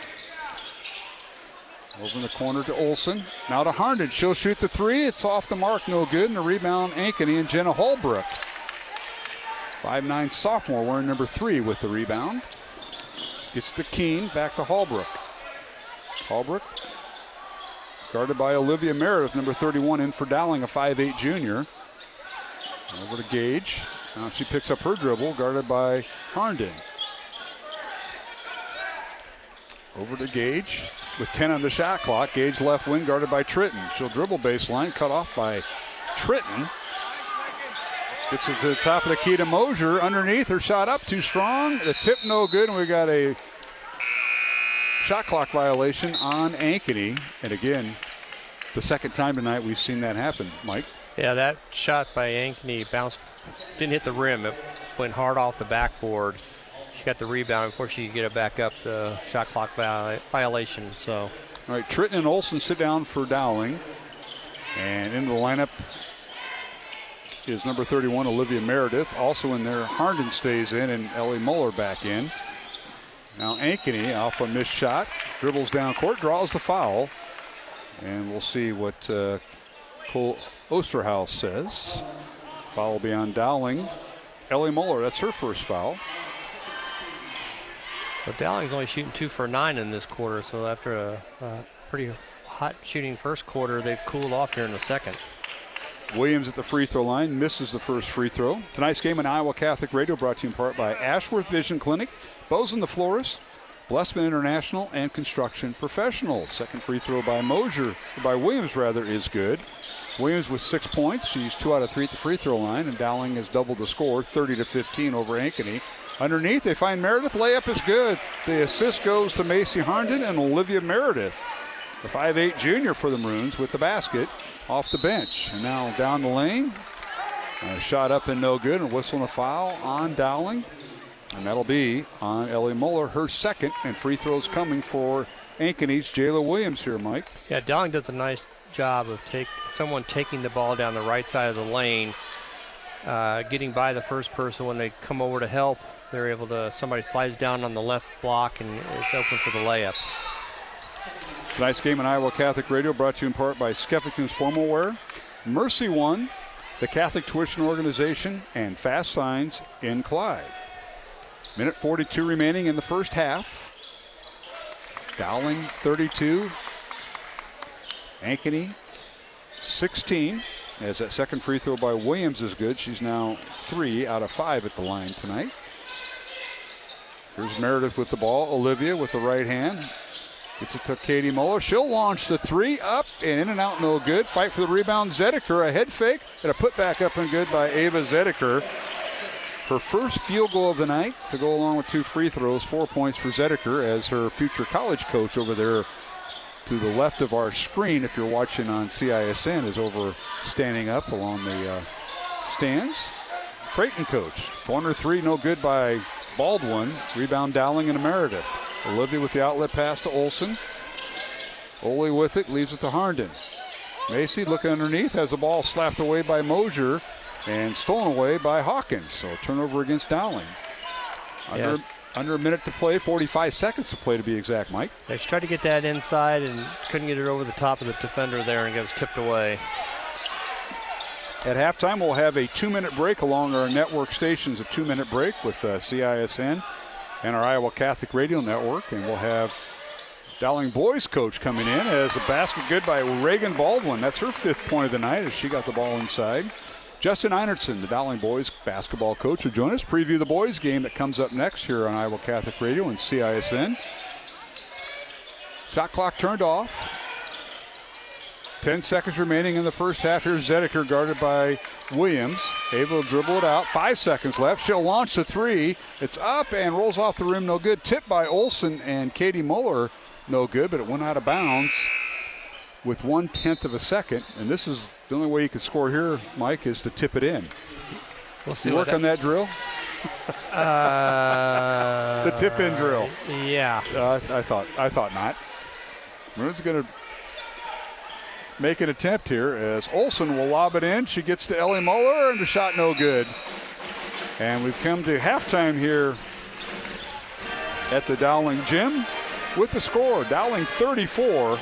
Over in the corner to Olsen. Now to Harnden. She'll shoot the three. It's off the mark, no good. And the rebound, Ankeny and Jenna Holbrook. 5'9 sophomore wearing number 3 with the rebound. Gets to Keene, back to Holbrook. Holbrook guarded by Olivia Meredith, number 31, in for Dowling, a 5'8 junior. Over to Gage. Now she picks up her dribble, guarded by Harnden. Over to Gage with 10 on the shot clock. Gage left wing, guarded by Tritton. She'll dribble baseline, cut off by Tritton. Gets it to the top of the key to Mosier. Underneath, her shot up, too strong. The tip no good, and we got a shot clock violation on Ankeny. And again, the second time tonight we've seen that happen, Mike. Yeah, that shot by Ankeny bounced, didn't hit the rim. It went hard off the backboard. She got the rebound before she could get it back up, the shot clock violation. So All right, Tritton and Olsen sit down for Dowling. And into the lineup is number 31, Olivia Meredith. Also in there, Harnden stays in and Ellie Muller back in. Now Ankeny off a missed shot, dribbles down court, draws the foul. And we'll see what Cole Osterhaus says. Foul will be on Dowling. Ellie Muller, that's her first foul. But Dowling's only shooting 2 for 9 in this quarter, so after a pretty hot shooting first quarter, they've cooled off here in the second. Williams at the free throw line, misses the first free throw. Tonight's game on Iowa Catholic Radio brought to you in part by Ashworth Vision Clinic, Bozen the Florist, Blessman International, and Construction Professionals. Second free throw by Williams is good. Williams with 6 points. She's 2 out of 3 at the free throw line, and Dowling has doubled the score, 30-15 over Ankeny. Underneath, they find Meredith. Layup is good. The assist goes to Macy Harnden and Olivia Meredith, the 5'8 junior for the Maroons, with the basket off the bench. And now down the lane. Shot up and no good, and whistle and a foul on Dowling. And that'll be on Ellie Muller, her second, and free throws coming for Ankeny's Jayla Williams here, Mike. Yeah, Dowling does a nice job of someone taking the ball down the right side of the lane, getting by the first person. When they come over to help, they're able to, somebody slides down on the left block and it's open for the layup. Tonight's game on Iowa Catholic Radio brought to you in part by Skeffington's Formal Wear, Mercy One, the Catholic Tuition Organization, and Fast Signs in Clive. Minute 42 remaining in the first half. Dowling 32, Ankeny 16, as that second free throw by Williams is good. She's now 3 out of 5 at the line tonight. Here's Meredith with the ball. Olivia with the right hand. Gets it to Katie Muller. She'll launch the three, up and in and out, no good. Fight for the rebound, Zedeker. A head fake and a putback up and good by Ava Zedeker. Her first field goal of the night to go along with 2 free throws. 4 points for Zedeker as her future college coach over there to the left of our screen, if you're watching on CISN, is over standing up along the stands. Creighton coach. Corner three, no good by Baldwin. Rebound Dowling and Meredith. Olivia with the outlet pass to Olsen. Ole with it, leaves it to Harnden. Macy looking underneath, has the ball slapped away by Mosier and stolen away by Hawkins. So turnover against Dowling. Under a minute to play, 45 seconds to play to be exact, Mike. They tried to get that inside and couldn't get it over the top of the defender there, and it was tipped away. At halftime, we'll have a 2-minute break along our network stations, a 2-minute break with CISN and our Iowa Catholic Radio Network, and we'll have Dowling boys coach coming in as a basket good by Reagan Baldwin. That's her 5th point of the night as she got the ball inside. Justin Einertson, the Dowling boys basketball coach, will join us. Preview the boys game that comes up next here on Iowa Catholic Radio and CISN. Shot clock turned off. 10 seconds remaining in the first half. Here's Zedeker guarded by Williams. Able to dribble it out. 5 seconds left. She'll launch the three. It's up and rolls off the rim. No good. Tipped by Olsen and Katie Muller. No good, but it went out of bounds with 1/10 of a second. And this is the only way you can score here, Mike, is to tip it in. We'll see. You work on that drill? The tip-in drill. Yeah. I thought not. Maroon's going to make an attempt here as Olsen will lob it in. She gets to Ellie Muller, and the shot no good. And we've come to halftime here at the Dowling gym with the score. Dowling 34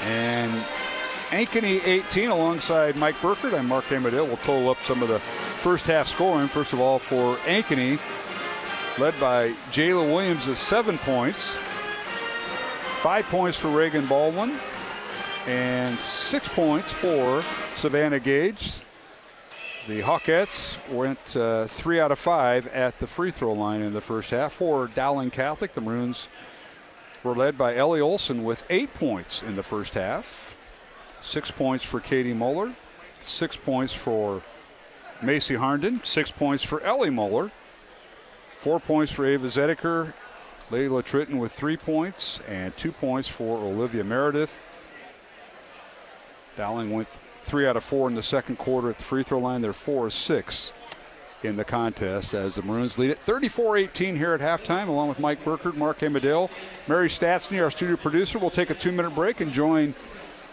and Ankeny 18 alongside Mike Burkert. I'm Mark Amadale. We'll total up some of the first half scoring. First of all, for Ankeny, led by Jayla Williams at 7 points. 5 points for Reagan Baldwin. And 6 points for Savannah Gage. The Hawkettes went 3 out of 5 at the free throw line in the first half. For Dowling Catholic, the Maroons were led by Ellie Olsen with 8 points in the first half. 6 points for Katie Muller. 6 points for Macy Harnden. 6 points for Ellie Muller. 4 points for Ava Zedeker. Layla Tritton with 3 points. And 2 points for Olivia Meredith. Dowling went 3 out of 4 in the second quarter at the free throw line. They're 4 of 6 in the contest as the Maroons lead it 34-18 here at halftime, along with Mike Burkert, Mark Amadale, Mary Statsny, our studio producer. We'll take a 2-minute break and join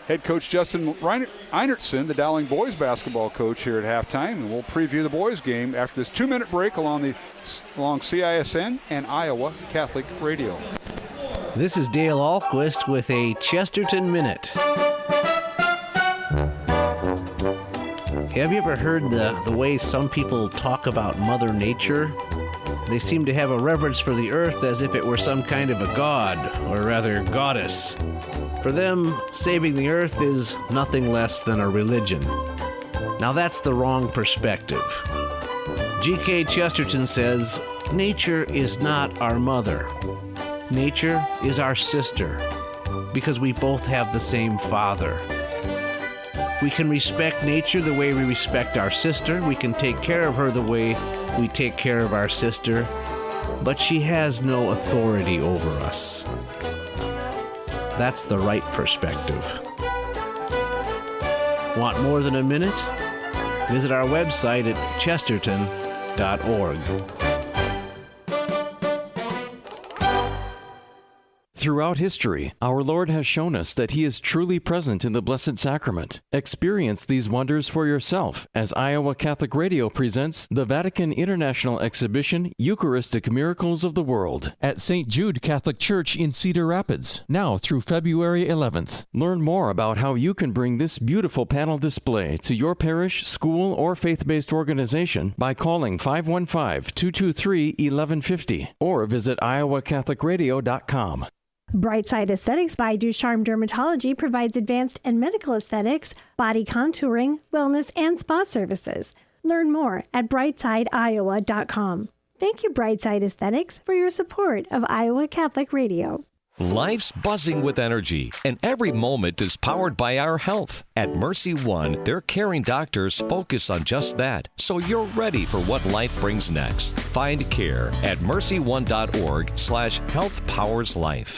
head coach Justin Einertson, the Dowling boys basketball coach, here at halftime, and we'll preview the boys game after this 2-minute break along CISN and Iowa Catholic Radio. This is Dale Ahlquist with a Chesterton Minute. Have you ever heard the way some people talk about Mother Nature? They seem to have a reverence for the earth as if it were some kind of a god, or rather goddess. For them, saving the earth is nothing less than a religion. Now that's the wrong perspective. G.K. Chesterton says, nature is not our mother. Nature is our sister, because we both have the same father. We can respect nature the way we respect our sister. We can take care of her the way we take care of our sister. But she has no authority over us. That's the right perspective. Want more than a minute? Visit our website at chesterton.org. Throughout history, our Lord has shown us that He is truly present in the Blessed Sacrament. Experience these wonders for yourself as Iowa Catholic Radio presents the Vatican International Exhibition Eucharistic Miracles of the World at St. Jude Catholic Church in Cedar Rapids, now through February 11th. Learn more about how you can bring this beautiful panel display to your parish, school, or faith-based organization by calling 515-223-1150 or visit iowacatholicradio.com. Brightside Aesthetics by Ducharme Dermatology provides advanced and medical aesthetics, body contouring, wellness, and spa services. Learn more at brightsideiowa.com. Thank you, Brightside Aesthetics, for your support of Iowa Catholic Radio. Life's buzzing with energy, and every moment is powered by our health. At Mercy One, their caring doctors focus on just that, so you're ready for what life brings next. Find care at mercyone.org/healthpowerslife.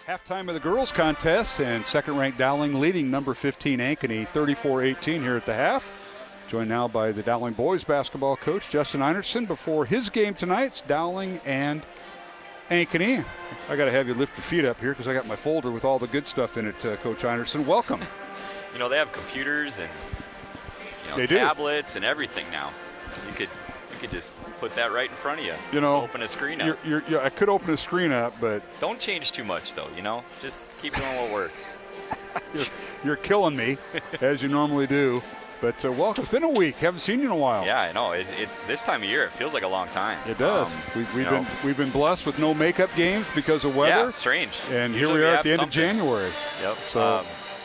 Halftime of the girls contest, and second-ranked Dowling leading number 15 Ankeny 34-18 here at the half. Joined now by the Dowling boys basketball coach Justin Einertson. Before his game tonight, it's Dowling and Ankeny. I got to have you lift your feet up here because I got my folder with all the good stuff in it, Coach Einertson. Welcome. You know, they have computers and tablets and everything now. You could just put that right in front of you. You know, just open a screen up. I could open a screen up, but don't change too mumuch, though. You know, just keep doing what works. You're killing me, as you normally do. But welcome. It's been a week. Haven't seen you in a while. Yeah, I know. It's this time of year. It feels like a long time. It does. We've been blessed with no makeup games because of weather. Yeah, strange. And usually here we are at the end of January. Yep. So,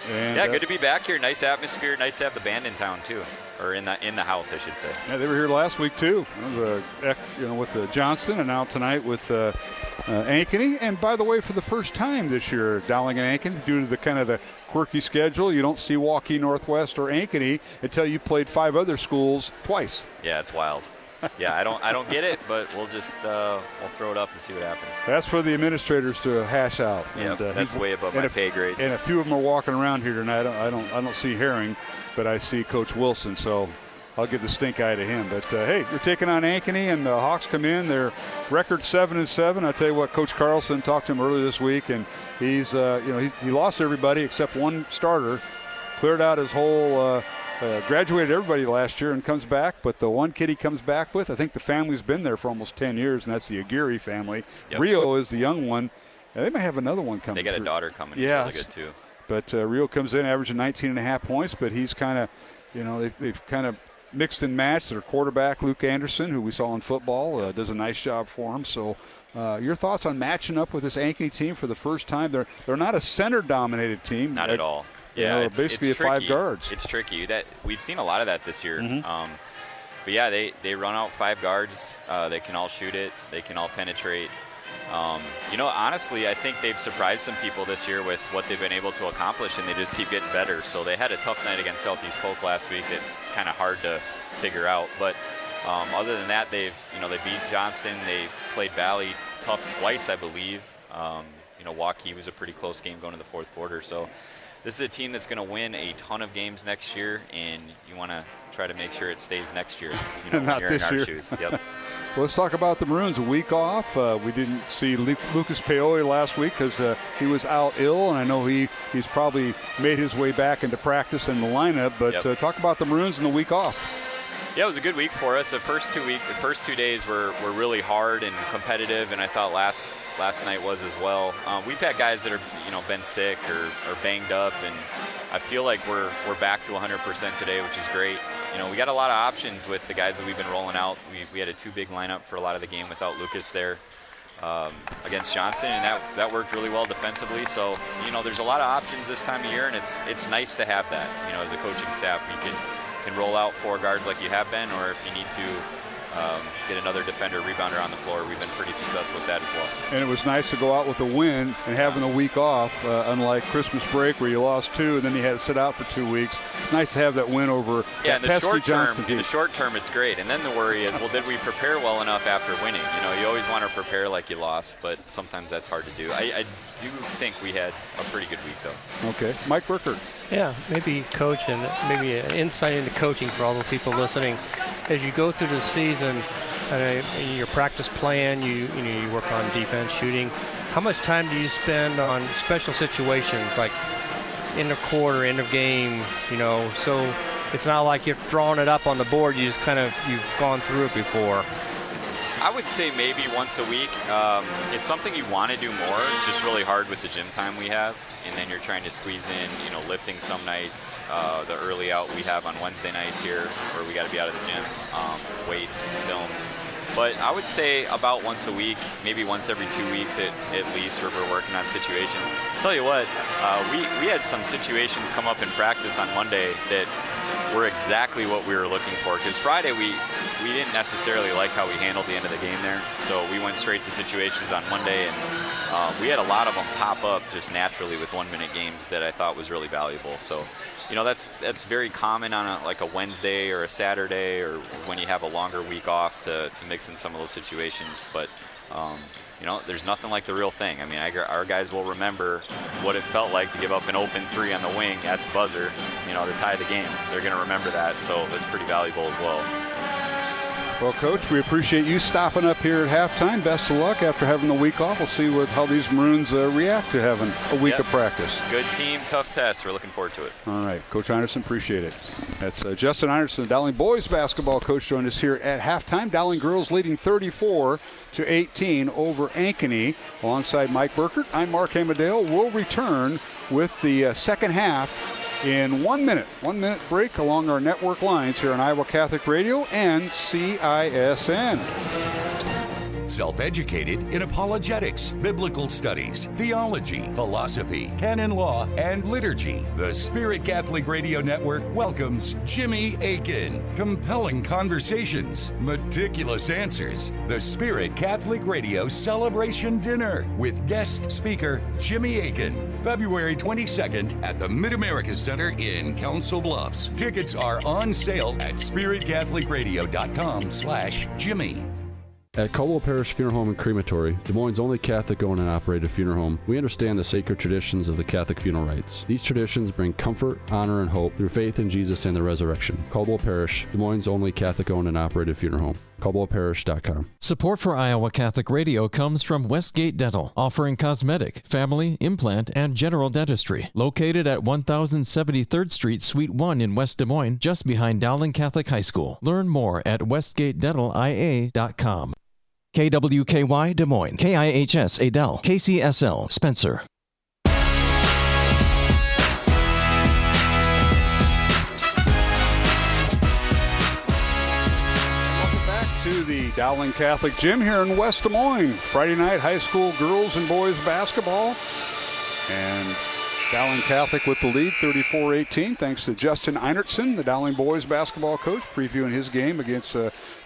good to be back here. Nice atmosphere. Nice to have the band in town too, or in the house, I should say. Yeah, they were here last week too. It was with Johnston, and now tonight with Ankeny. And by the way, for the first time this year, Dowling and Ankeny, due to the kind of the quirky schedule, you don't see Waukee Northwest or Ankeny until you played 5 other schools twice. Yeah, it's wild. Yeah, I don't get it, but we'll just we'll throw it up and see what happens. That's for the administrators to hash out. Yeah, that's way above my pay grade. And a few of them are walking around here tonight. I don't see Herring, but I see Coach Wilson, so I'll give the stink eye to him. But hey, you're taking on Ankeny, and the Hawks come in. Their record 7-7. I tell you what, Coach Carlson talked to him earlier this week, and he's he lost everybody except one starter, cleared out his whole. Graduated everybody last year and comes back, but the one kid he comes back with, I think the family's been there for almost 10 years, and that's the Aguirre family. Yep. Rio is the young one. And they may have another one coming. They got through. A daughter coming. Yeah, really good too. But Rio comes in averaging 19.5 points, but he's kind of, they've kind of mixed and matched. Their quarterback, Luke Anderson, who we saw in football, does a nice job for him. So your thoughts on matching up with this Ankeny team for the first time? They're not a center-dominated team. Not at all. Yeah, it's basically it's tricky. 5 guards. It's tricky. That we've seen a lot of that this year. Mm-hmm. But yeah, they run out 5 guards. They can all shoot it. They can all penetrate. Honestly, I think they've surprised some people this year with what they've been able to accomplish, and they just keep getting better. So they had a tough night against Southeast Polk last week. It's kind of hard to figure out. But other than that, they beat Johnston. They played Valley tough twice, I believe. Waukee was a pretty close game going to the fourth quarter. So this is a team that's going to win a ton of games next year, and you want to try to make sure it stays next year. Not you're this in our year. Shoes. Yep. Well, let's talk about the Maroons. A week off. We didn't see Lucas Paoli last week because he was out ill, and I know he's probably made his way back into practice in the lineup. But talk about the Maroons and the week off. Yeah, it was a good week for us. The first 2 days were really hard and competitive, and I thought last night was as well. We've had guys that are been sick or banged up, and I feel like we're back to 100% today, which is great. We got a lot of options with the guys that we've been rolling out. We had a 2-big lineup for a lot of the game without Lucas there against Johnson, and that worked really well defensively. So there's a lot of options this time of year, and it's nice to have that. As a coaching staff, you can roll out 4 guards like you have been, or if you need to get another defender, rebounder on the floor. We've been pretty successful with that as well. And it was nice to go out with a win and having a week off, unlike Christmas break where you lost 2 and then you had to sit out for 2 weeks. Nice to have that win over in the short Johnson term. In the short term, it's great. And then the worry is, well, did we prepare well enough after winning? You always want to prepare like you lost, but sometimes that's hard to do. I do think we had a pretty good week, though. Okay. Mike Burkert. Yeah, maybe coach and maybe an insight into coaching for all the people listening. As you go through the season, your practice plan, you work on defense, shooting. How much time do you spend on special situations like end of quarter, end of game? So it's not like you're drawing it up on the board. You've gone through it before. I would say maybe once a week. It's something you want to do more. It's just really hard with the gym time we have. And then you're trying to squeeze in, lifting some nights. The early out we have on Wednesday nights here where we got to be out of the gym, weights, film. But I would say about once a week, maybe once every 2 weeks at least, where we're working on situations. I'll tell you what, we had some situations come up in practice on Monday that were exactly what we were looking for. Because Friday we didn't necessarily like how we handled the end of the game there. So we went straight to situations on Monday, and we had a lot of them pop up just naturally with 1-minute games that I thought was really valuable. So, that's very common on a Wednesday or a Saturday, or when you have a longer week off to mix in some of those situations. But, there's nothing like the real thing. I mean, our guys will remember what it felt like to give up an open 3 on the wing at the buzzer, to tie the game. They're going to remember that, so it's pretty valuable as well. Well, Coach, we appreciate you stopping up here at halftime. Best of luck after having the week off. We'll see how these Maroons react to having a week of practice. Good team, tough test. We're looking forward to it. All right, Coach Anderson, appreciate it. That's Justin Anderson, Dowling boys basketball coach, joined us here at halftime. Dowling girls leading 34-18 over Ankeny. Alongside Mike Burkert, I'm Mark Amadale. We'll return with the second half in 1 minute. 1 minute break along our network lines here on Iowa Catholic Radio and CISN. Self-educated in apologetics, biblical studies, theology, philosophy, canon law, and liturgy. The Spirit Catholic Radio Network welcomes Jimmy Akin. Compelling conversations, meticulous answers. The Spirit Catholic Radio Celebration Dinner with guest speaker Jimmy Akin. February 22nd at the Mid-America Center in Council Bluffs. Tickets are on sale at spiritcatholicradio.com/Jimmy. At Caldwell Parish Funeral Home and Crematory, Des Moines' only Catholic-owned and operated funeral home, we understand the sacred traditions of the Catholic funeral rites. These traditions bring comfort, honor, and hope through faith in Jesus and the resurrection. Caldwell Parish, Des Moines' only Catholic-owned and operated funeral home. CaldwellParish.com. Support for Iowa Catholic Radio comes from Westgate Dental, offering cosmetic, family, implant, and general dentistry. Located at 1073rd Street, Suite 1 in West Des Moines, just behind Dowling Catholic High School. Learn more at westgatedentalia.com. KWKY Des Moines, KIHS Adel, KCSL Spencer. Welcome back to the Dowling Catholic Gym here in West Des Moines. Friday night high school girls and boys basketball. And Dowling Catholic with the lead, 34-18, thanks to Justin Einertson, the Dowling boys basketball coach, previewing his game against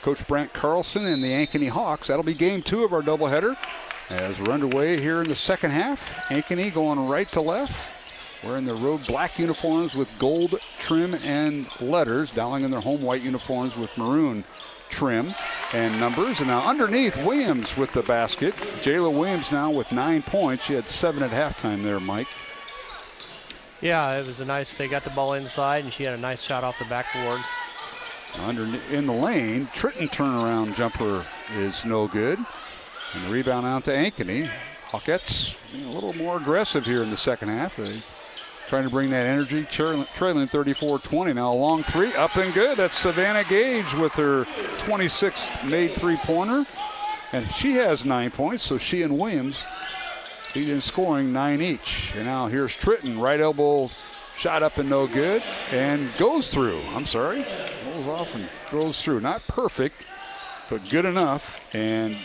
Coach Brent Carlson and the Ankeny Hawks. That'll be game 2 of our doubleheader as we're underway here in the second half. Ankeny going right to left, wearing their road black uniforms with gold trim and letters. Dowling in their home white uniforms with maroon trim and numbers. And now underneath, Williams with the basket. Jayla Williams now with 9 points. She had 7 at halftime there, Mike. Yeah, it was they got the ball inside, and she had a nice shot off the backboard. In the lane, Tritton turnaround jumper is no good. And the rebound out to Ankeny. Hawkettes a little more aggressive here in the second half. They trying to bring that energy, trailing 34-20. Now a long three, up and good. That's Savannah Gage with her 26th made three-pointer. And she has 9 points, so she and Williams lead in scoring 9 each. And now here's Tritton, right elbow shot up and no good, and goes through. Rolls off and goes through. Not perfect, but good enough. And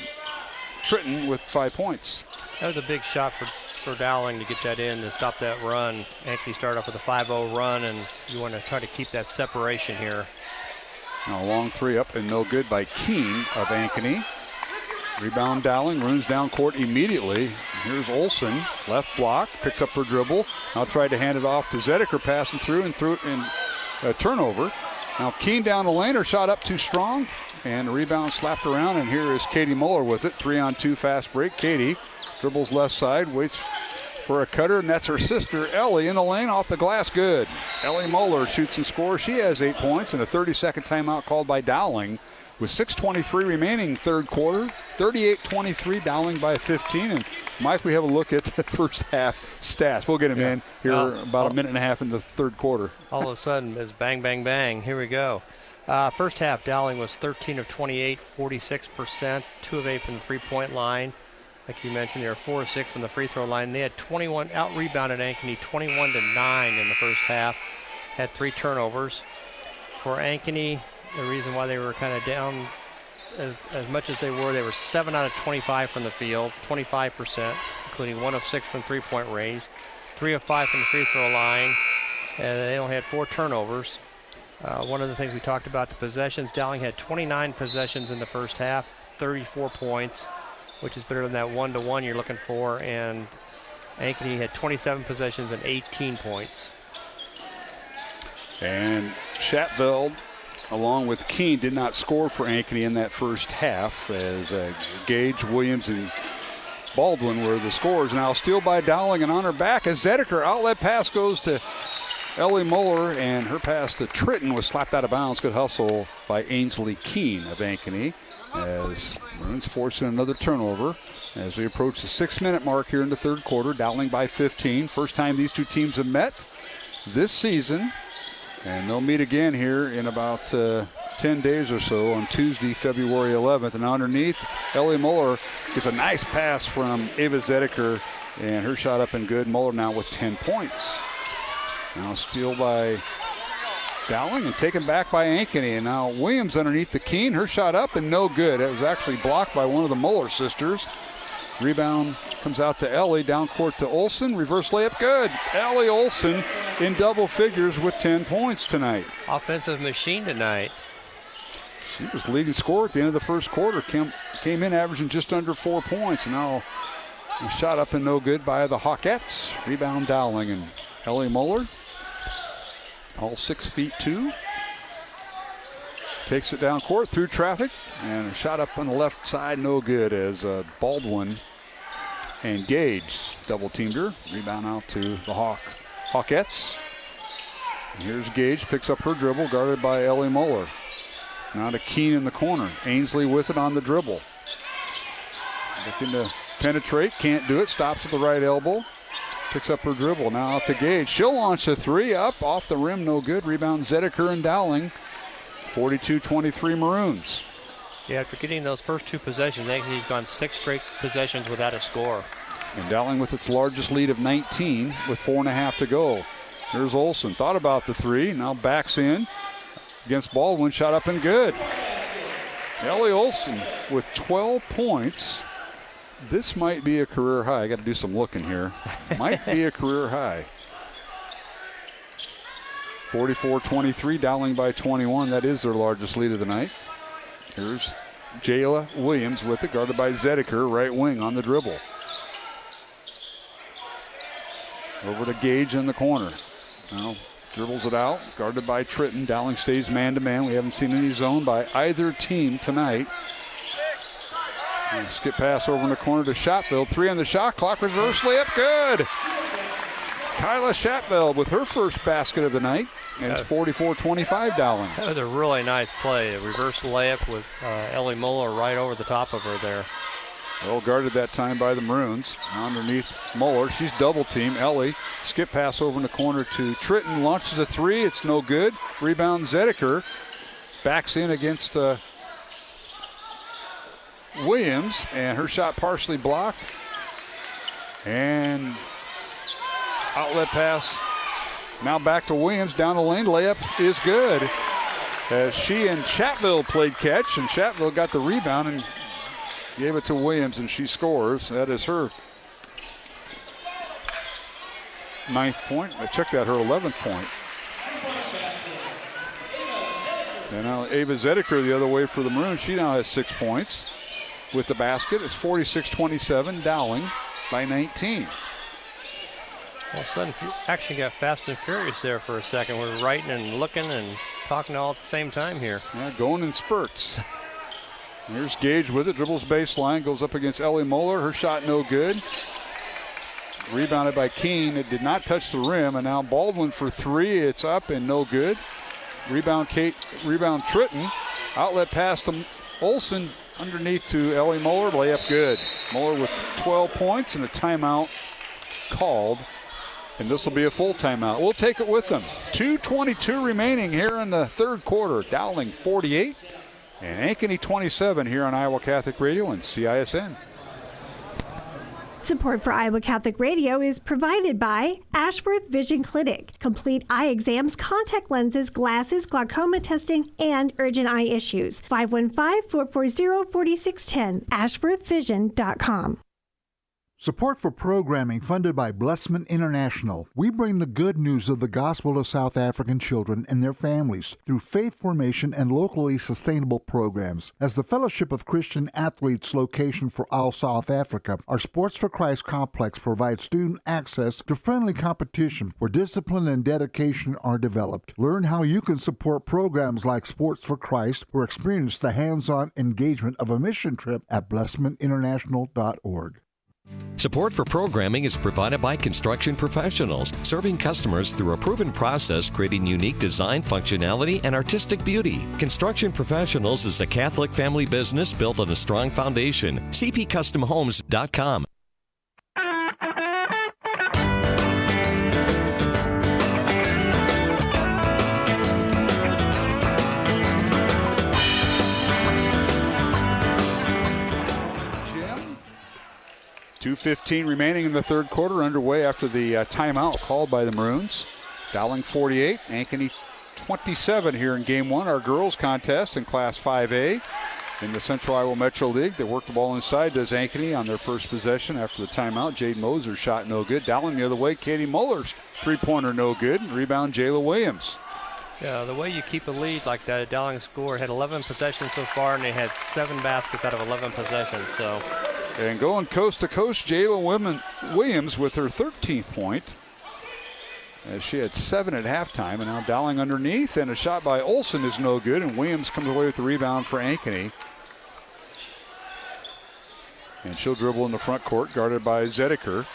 Tritton with 5 points. That was a big shot for Dowling to get that in and stop that run. Ankeny started off with a 5-0 run, and you want to try to keep that separation here. Now a long three up and no good by Keene of Ankeny. Rebound Dowling, runs down court immediately. Here's Olsen, left block, picks up her dribble. Now tried to hand it off to Zediker, passing through and threw it in a turnover. Now Keene down the lane, her shot up too strong, and the rebound slapped around, and here is Katie Muller with it. 3-on-2 fast break. Katie dribbles left side, waits for a cutter, and that's her sister, Ellie, in the lane, off the glass, good. Ellie Muller shoots and scores. She has 8 points, and a 30-second timeout called by Dowling. With 6:23 remaining third quarter, 38-23, Dowling by 15. And Mike, we have a look at the first half stats. We'll get him in here about a minute and a half in the third quarter. All of a sudden, it's bang, bang, bang. Here we go. First half, Dowling was 13 of 28, 46%, 2 of 8 from the three-point line. Like you mentioned, they were 4 of 6 from the free throw line. They had 21 out-rebounded Ankeny, 21-9 in the first half. Had 3 turnovers. For Ankeny, the reason why they were kind of down as much as they were 7 out of 25 from the field, 25%, including 1 of 6 from three-point range, 3 of 5 from the free throw line, and they only had 4 turnovers. One of the things we talked about, the possessions, Dowling had 29 possessions in the first half, 34 points, which is better than that 1-to-1 you're looking for, and Ankeny had 27 possessions and 18 points. And Schatveld, along with Keene, did not score for Ankeny in that first half, as Gage, Williams, and Baldwin were the scorers. Now steal by Dowling, and on her back as Zediker. Outlet pass goes to Ellie Muller, and her pass to Tritton was slapped out of bounds. Good hustle by Ainsley Keene of Ankeny, as Maroons forcing another turnover as we approach the 6-minute mark here in the third quarter. Dowling by 15. First time these two teams have met this season. And they'll meet again here in about 10 days or so on Tuesday, February 11th. And underneath, Ellie Muller gets a nice pass from Ava Zediker, and her shot up and good. Muller now with 10 points. Now steal by Dowling and taken back by Ankeny. And now Williams underneath the Keene. Her shot up and no good. It was actually blocked by one of the Muller sisters. Rebound comes out to Ellie, down court to Olsen. Reverse layup, good. Ellie Olsen in double figures with 10 points tonight. Offensive machine tonight. She was leading scorer at the end of the first quarter. Came in averaging just under 4 points. And now a shot up and no good by the Hawkettes. Rebound Dowling, and Ellie Muller, all 6'2", takes it down court through traffic, and a shot up on the left side, no good, as Baldwin and Gage double teamed her. Rebound out to the Hawkettes. And here's Gage, picks up her dribble, guarded by Ellie Muller. Now to Keene in the corner. Ainsley with it on the dribble. Looking to penetrate, can't do it, stops at the right elbow. Picks up her dribble, now out to Gage. She'll launch a three, up, off the rim, no good. Rebound Zediker and Dowling. 42-23 Maroons. Yeah, after getting those first 2 possessions, Ankeny's gone 6 straight possessions without a score. And Dowling with its largest lead of 19 with 4.5 to go. Here's Olsen, thought about the 3, now backs in against Baldwin, shot up and good. Ellie Olsen with 12 points. This might be a career high. I got to do some looking here. Might be a career high. 44-23, Dowling by 21. That is their largest lead of the night. Here's Jayla Williams with it, guarded by Zediker, right wing on the dribble. Over to Gage in the corner. Now Dribbles it out, guarded by Tritton. Dowling stays man-to-man. We haven't seen any zone by either team tonight. And skip pass over in the corner to Shotfield. 3 on the shot clock. Reverse layup. Good. Kyla Shotfield with her first basket of the night. And it's 44-25 Dowling. That was a really nice play. A reverse layup with Ellie Moeller right over the top of her there. Well guarded that time by the Maroons. Underneath Moeller. She's double team. Ellie. Skip pass over in the corner to Tritton. Launches a 3. It's no good. Rebound Zedeker. Backs in against Williams. And her shot partially blocked. And outlet pass. Now back to Williams. Down the lane. Layup is good. As she and Chatfield played catch. And Chatfield got the rebound and gave it to Williams, and she scores. That is her 9th point. I checked that, her 11th point. And now Ava Zedeker the other way for the Maroons. She now has 6 points with the basket. It's 46-27, Dowling by 19. All of a sudden, action got fast and furious there for a second. We're writing and looking and talking all at the same time here. Yeah, going in spurts. Here's Gage with it, dribbles baseline, goes up against Ellie Moeller. Her shot no good. Rebounded by Keene. It did not touch the rim, and now Baldwin for 3. It's up and no good. Rebound Tritton. Outlet pass to Olsen underneath to Ellie Moeller. Layup good. Moeller with 12 points and a timeout called. And this will be a full timeout. We'll take it with them. 2:22 remaining here in the third quarter. Dowling 48. And Ankeny 27 here on Iowa Catholic Radio and CISN. Support for Iowa Catholic Radio is provided by Ashworth Vision Clinic. Complete eye exams, contact lenses, glasses, glaucoma testing, and urgent eye issues. 515-440-4610. AshworthVision.com. Support for programming funded by Blessman International. We bring the good news of the gospel to South African children and their families through faith formation and locally sustainable programs. As the Fellowship of Christian Athletes location for all South Africa, our Sports for Christ complex provides student access to friendly competition where discipline and dedication are developed. Learn how you can support programs like Sports for Christ or experience the hands-on engagement of a mission trip at blessmaninternational.org. Support for programming is provided by Construction Professionals, serving customers through a proven process, creating unique design, functionality, and artistic beauty. Construction Professionals is a Catholic family business built on a strong foundation. cpcustomhomes.com. .2:15 remaining in the third quarter, underway after the timeout called by the Maroons. Dowling 48, Ankeny 27 here in Game 1, our girls contest in Class 5A in the Central Iowa Metro League. They work the ball inside, does Ankeny on their first possession after the timeout. Jade Moser's shot no good. Dowling the other way, Katie Muller's three-pointer no good. Rebound, Jayla Williams. Yeah, the way you keep a lead like that, Dowling score had 11 possessions so far, and they had 7 baskets out of 11 possessions. So. And going coast to coast, Jayla Williams with her 13th point. As she had 7 at halftime, and now Dowling underneath, and a shot by Olsen is no good, and Williams comes away with the rebound for Ankeny. And she'll dribble in the front court, guarded by Zedeker.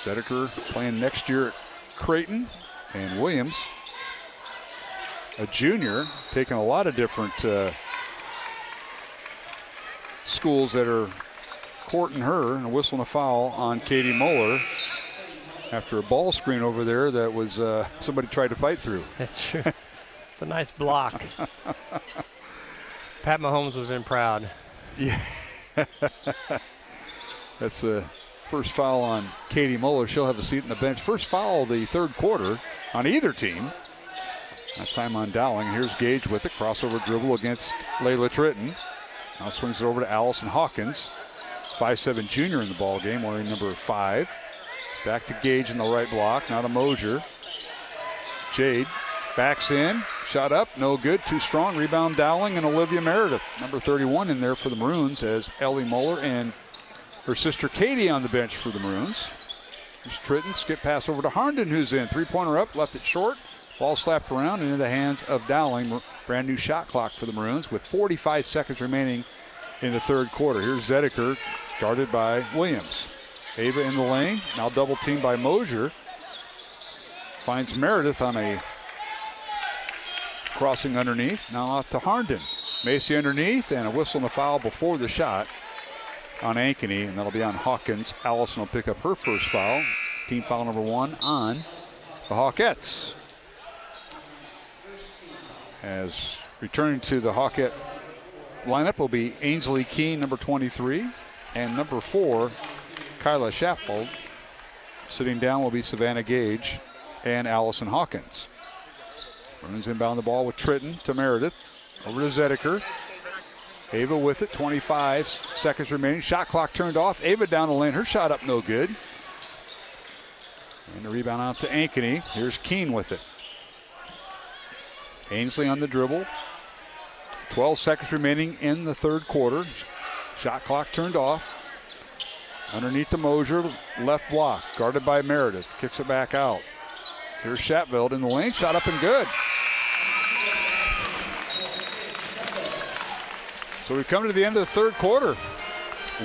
Zedeker playing next year at Creighton, and Williams, a junior, taking a lot of different schools that are courting her, and a whistle and a foul on Katie Moeller after a ball screen over there that was somebody tried to fight through. That's true. It's a nice block. Pat Mahomes would have been proud. Yeah. That's the first foul on Katie Moeller. She'll have a seat on the bench. First foul of the third quarter on either team. That time on Dowling. Here's Gage with it. Crossover dribble against Layla Tritton. Now swings it over to Allison Hawkins. 5'7" junior in the ball game, wearing number 5. Back to Gage in the right block. Now to Mosier. Jade backs in. Shot up. No good. Too strong. Rebound Dowling and Olivia Meredith. Number 31 in there for the Maroons as Ellie Moeller and her sister Katie on the bench for the Maroons. Here's Tritton, skip pass over to Harnden, who's in. Three-pointer up, left it short. Ball slapped around and into the hands of Dowling. Brand new shot clock for the Maroons with 45 seconds remaining in the third quarter. Here's Zediker, guarded by Williams. Ava in the lane, now double teamed by Mosier. Finds Meredith on a crossing underneath. Now out to Harnden. Macy underneath, and a whistle and a foul before the shot on Ankeny, and that'll be on Hawkins. Allison will pick up her first foul. Team foul number 1 on the Hawkettes. As returning to the Hawkette lineup will be Ainsley Keene, number 23, and number 4, Kyla Shappold. Sitting down will be Savannah Gage and Allison Hawkins. Maroons inbound the ball with Tritton to Meredith. Over to Zediker. Ava with it, 25 seconds remaining. Shot clock turned off. Ava down the lane. Her shot up no good. And the rebound out to Ankeny. Here's Keene with it. Ainsley on the dribble. 12 seconds remaining in the third quarter. Shot clock turned off. Underneath the Mosier, left block, guarded by Meredith. Kicks it back out. Here's Shatveld in the lane. Shot up and good. So we come to the end of the third quarter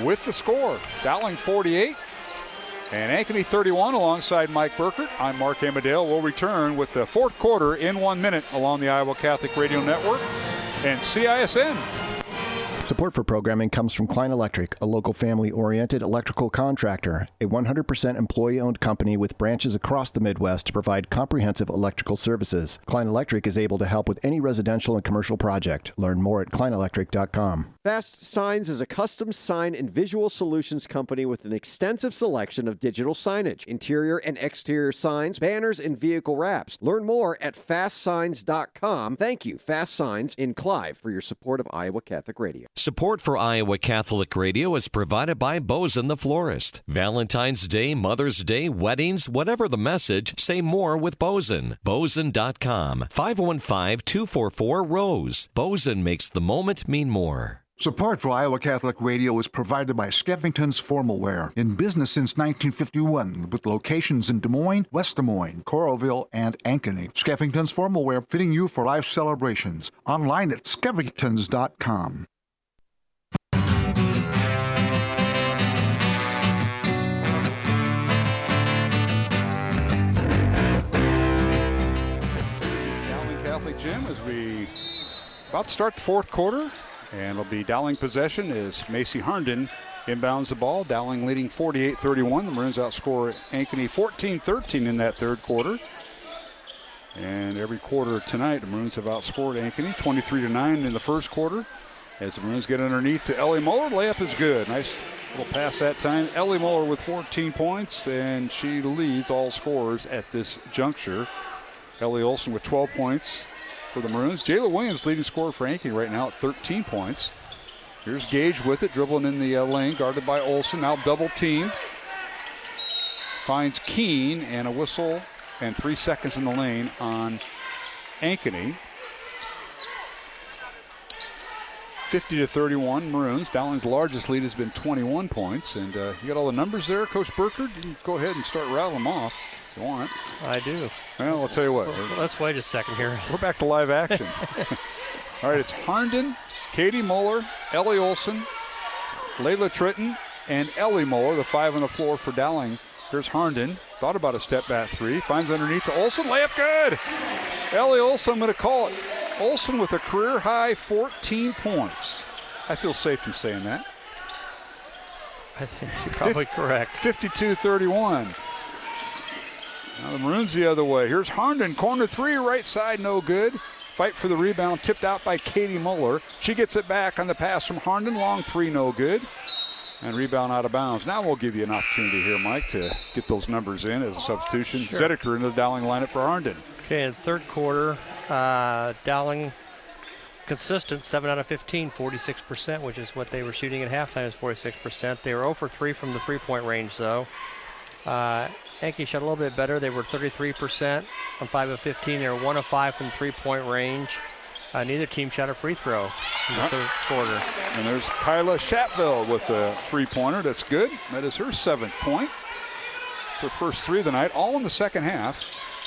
with the score. Dowling 48 and Ankeny 31 alongside Mike Burkert. I'm Mark Amadale. We'll return with the fourth quarter in 1 minute along the Iowa Catholic Radio Network and CISN. Support for programming comes from Klein Electric, a local family-oriented electrical contractor, a 100% employee-owned company with branches across the Midwest to provide comprehensive electrical services. Klein Electric is able to help with any residential and commercial project. Learn more at kleinelectric.com. Fast Signs is a custom sign and visual solutions company with an extensive selection of digital signage, interior and exterior signs, banners, and vehicle wraps. Learn more at fastsigns.com. Thank you, Fast Signs in Clive, for your support of Iowa Catholic Radio. Support for Iowa Catholic Radio is provided by Bozen the Florist. Valentine's Day, Mother's Day, weddings, whatever the message, say more with Bozen. Bozen.com. 515-244-ROSE. Bozen makes the moment mean more. Support for Iowa Catholic Radio is provided by Skeffington's Formal Wear, in business since 1951, with locations in Des Moines, West Des Moines, Coralville, and Ankeny. Skeffington's Formal Wear, fitting you for life celebrations. Online at skeffingtons.com. Dowling Catholic Gym as we about to start the fourth quarter. And it'll be Dowling possession as Macy Harnden inbounds the ball. Dowling leading 48-31. The Maroons outscore Ankeny 14-13 in that third quarter. And every quarter tonight, the Maroons have outscored Ankeny 23-9 in the first quarter. As the Maroons get underneath to Ellie Muller, layup is good. Nice little pass that time. Ellie Muller with 14 points, and she leads all scorers at this juncture. Ellie Olsen with 12 points for the Maroons. Jayla Williams leading scorer for Ankeny right now at 13 points. Here's Gage with it, dribbling in the lane, guarded by Olsen. Now double teamed. Finds Keene, and a whistle and 3 seconds in the lane on Ankeny. 50-31 Maroons. Dowling's largest lead has been 21 points. And you got all the numbers there, Coach Burkert? You can go ahead and start rattling them off. You want? I do. Well, I'll tell you what. Well, let's wait a second here. We're back to live action. All right, it's Harnden, Katie Muller, Ellie Olsen, Layla Tritton, and Ellie Muller, the five on the floor for Dowling. Here's Harnden. Thought about a step back three. Finds underneath to Olsen. Layup good. Ellie Olsen, I'm going to call it. Olsen with a career high 14 points. I feel safe in saying that. I think you're probably correct. 52-31. Now the Maroons the other way. Here's Harnden, corner three, right side, no good. Fight for the rebound, tipped out by Katie Muller. She gets it back on the pass from Harnden, long three, no good. And rebound out of bounds. Now we'll give you an opportunity here, Mike, to get those numbers in as a substitution. Sure. Zediker into the Dowling lineup for Harnden. Okay, in the third quarter, Dowling consistent, 7 out of 15, 46%, which is what they were shooting at halftime, is 46%. They were 0 for 3 from the three-point range, though. Ankey shot a little bit better. They were 33% on 5 of 15. They were 1 of 5 from the three-point range. Neither team shot a free throw in the third quarter. And there's Kyla Shatveld with a three-pointer. That's good. That is her 7th point. It's her first 3 of the night, all in the second half.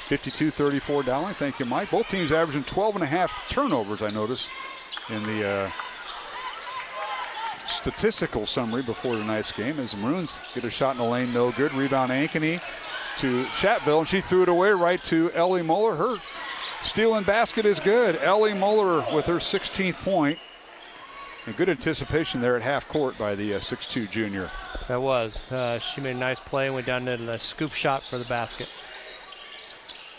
52-34 Dowling. Thank you, Mike. Both teams averaging 12.5 turnovers, I noticed, in the statistical summary before tonight's game, as the Maroons get a shot in the lane, no good. Rebound Ankey to Chatfield, and she threw it away right to Ellie Muller. Her stealing basket is good. Ellie Muller with her 16th point. And good anticipation there at half court by the 6'2 junior. That was. She made a nice play and went down to the scoop shot for the basket.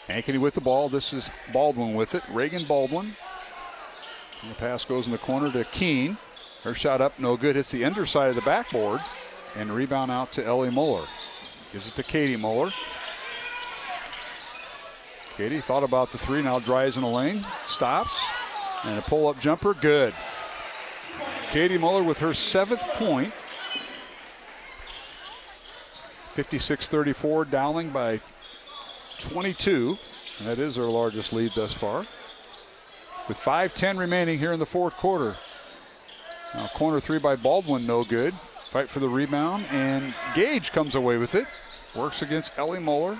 Ankeny with the ball. This is Baldwin with it. Reagan Baldwin. And the pass goes in the corner to Keene. Her shot up, no good. Hits the underside of the backboard. And rebound out to Ellie Muller. Gives it to Katie Muller. Katie thought about the 3, now drives in the lane. Stops. And a pull-up jumper, good. Katie Muller with her 7th point. 56-34, Dowling by 22. And that is their largest lead thus far. With 5:10 remaining here in the fourth quarter. Now corner 3 by Baldwin, no good. Fight for the rebound, and Gage comes away with it. Works against Ellie Muller.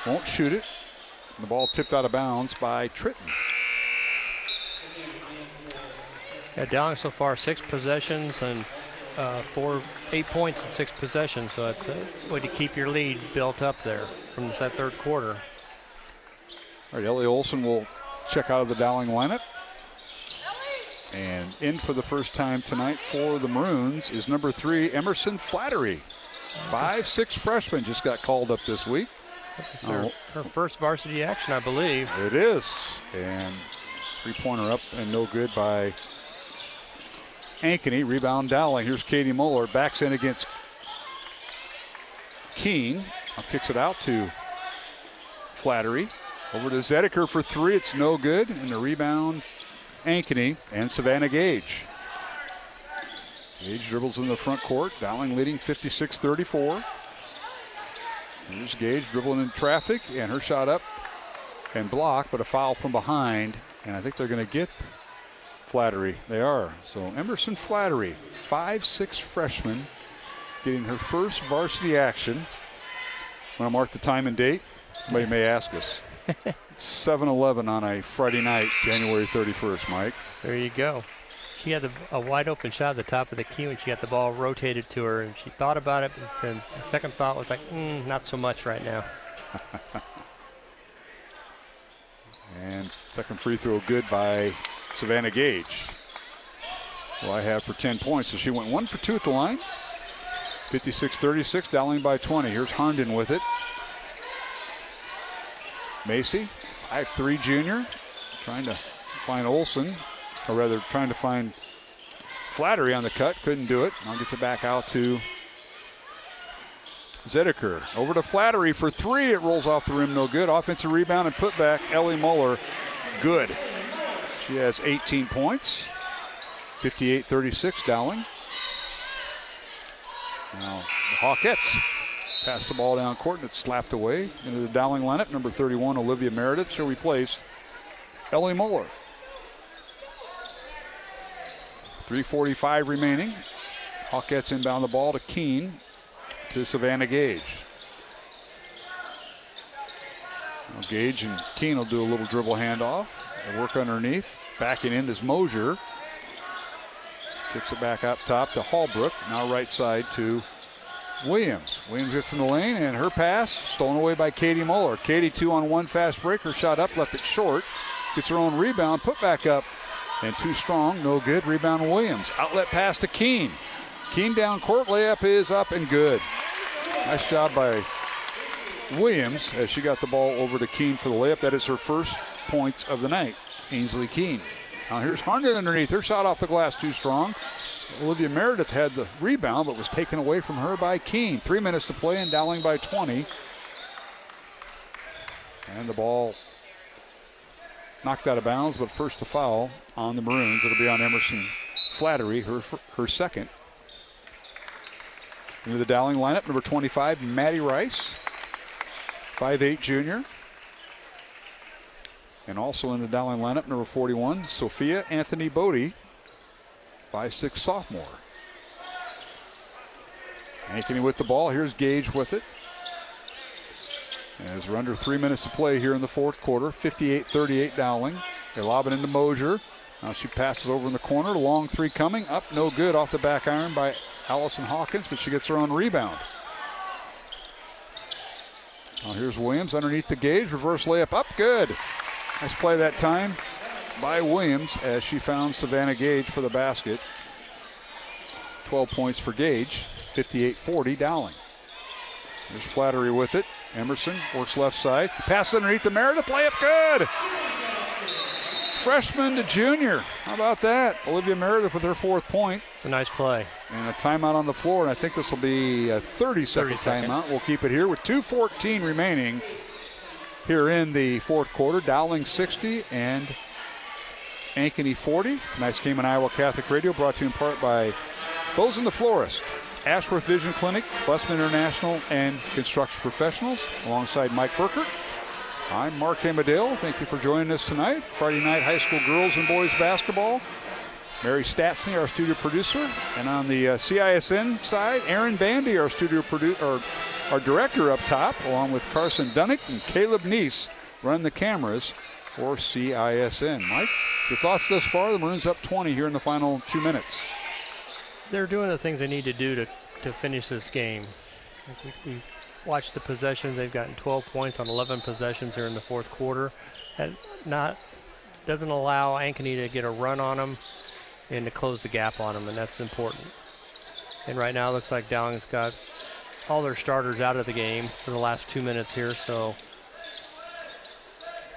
Won't shoot it. And the ball tipped out of bounds by Tritton. Yeah, Dowling so far 6 possessions and 8 points in 6 possessions. So it's a way to keep your lead built up there from the third quarter. All right, Ellie Olson will check out of the Dowling lineup. And in for the first time tonight for the Maroons is number 3, Emerson Flattery. 5'6" freshman just got called up this week. Her first varsity action, I believe. It is. And 3-pointer up and no good by Ankeny. Rebound Dowling. Here's Katie Muller. Backs in against Keene. Kicks it out to Flattery. Over to Zedeker for 3. It's no good. And the rebound, Ankeny and Savannah Gage. Gage dribbles in the front court. Dowling leading 56-34. Here's Gage dribbling in traffic, and her shot up and blocked, but a foul from behind. And I think they're going to get Flattery. They are. So Emerson Flattery, 5'6" freshman, getting her first varsity action. Want to mark the time and date? Somebody may ask us. 7-11 on a Friday night, January 31st, Mike. There you go. She had a wide open shot at the top of the key when she got the ball rotated to her, and she thought about it, and the second thought was like, not so much right now. And second free throw good by Savannah Gage, who I have for 10 points. So she went 1 for 2 at the line. 56-36, Dowling by 20. Here's Herndon with it. Macy, 5'3" junior, trying to find Olson, or rather trying to find Flattery on the cut. Couldn't do it. Now gets it back out to Zedeker. Over to Flattery for 3. It rolls off the rim, no good. Offensive rebound and putback. Ellie Muller, good. She has 18 points. 58-36, Dowling. Now the Hawkettes pass the ball down court, and it's slapped away into the Dowling lineup. Number 31, Olivia Meredith, she'll replace Ellie Muller. 3:45 remaining. Hawkettes inbound the ball to Keene, to Savannah Gage. Now Gage and Keene will do a little dribble handoff. They work underneath. Backing in is Mosier. Kicks it back up top to Hallbrook. Now right side to Williams. Williams gets in the lane, and her pass stolen away by Katie Muller. Katie 2-on-1 fast break. Her shot up, left it short. Gets her own rebound, put back up, and too strong, no good. Rebound Williams. Outlet pass to Keene. Keene down court, layup is up and good. Nice job by Williams as she got the ball over to Keene for the layup. That is her first points of the night. Ainsley Keene. Now here's Herndon underneath. Her shot off the glass too strong. Olivia Meredith had the rebound, but was taken away from her by Keene. 3 minutes to play, and Dowling by 20. And the ball knocked out of bounds, but first to foul on the Maroons. It'll be on Emerson Flattery, her second. Into the Dowling lineup, number 25, Maddie Rice, 5'8" junior. And also in the Dowling lineup, number 41, Sophia Anthony Bodie, 5'6" sophomore. Ankeny with the ball. Here's Gage with it. As we're under 3 minutes to play here in the fourth quarter, 58-38 Dowling. They lob it into Mosier. Now she passes over in the corner. Long three coming. Up, no good. Off the back iron by Allison Hawkins, but she gets her own rebound. Now here's Williams underneath the gauge. Reverse layup up, good. Nice play that time by Williams as she found Savannah Gage for the basket. 12 points for Gage. 58-40 Dowling. There's Flattery with it. Emerson works left side. Pass underneath the Meredith. Layup good. Freshman to junior. How about that? Olivia Meredith with her 4th point. It's a nice play. And a timeout on the floor, and I think this will be a 30-second timeout. We'll keep it here with 2:14 remaining here in the fourth quarter. Dowling 60 and Ankeny 40. Tonight's game on Iowa Catholic Radio brought to you in part by Bozen the Florist, Ashworth Vision Clinic, Blessman International, and Construction Professionals, alongside Mike Burkert. I'm Mark Amadale. Thank you for joining us tonight. Friday night high school girls and boys basketball. Mary Statsny, our studio producer. And on the CISN side, Aaron Bandy, our studio producer, our director up top, along with Carson Dunnick and Caleb Neese, run the cameras for CISN. Mike, your thoughts thus far? The Maroons up 20 here in the final 2 minutes. They're doing the things they need to do to finish this game. We watched the possessions. They've gotten 12 points on 11 possessions here in the fourth quarter. That doesn't allow Ankeny to get a run on them and to close the gap on them, and that's important. And right now it looks like Dowling's got all their starters out of the game for the last 2 minutes here. So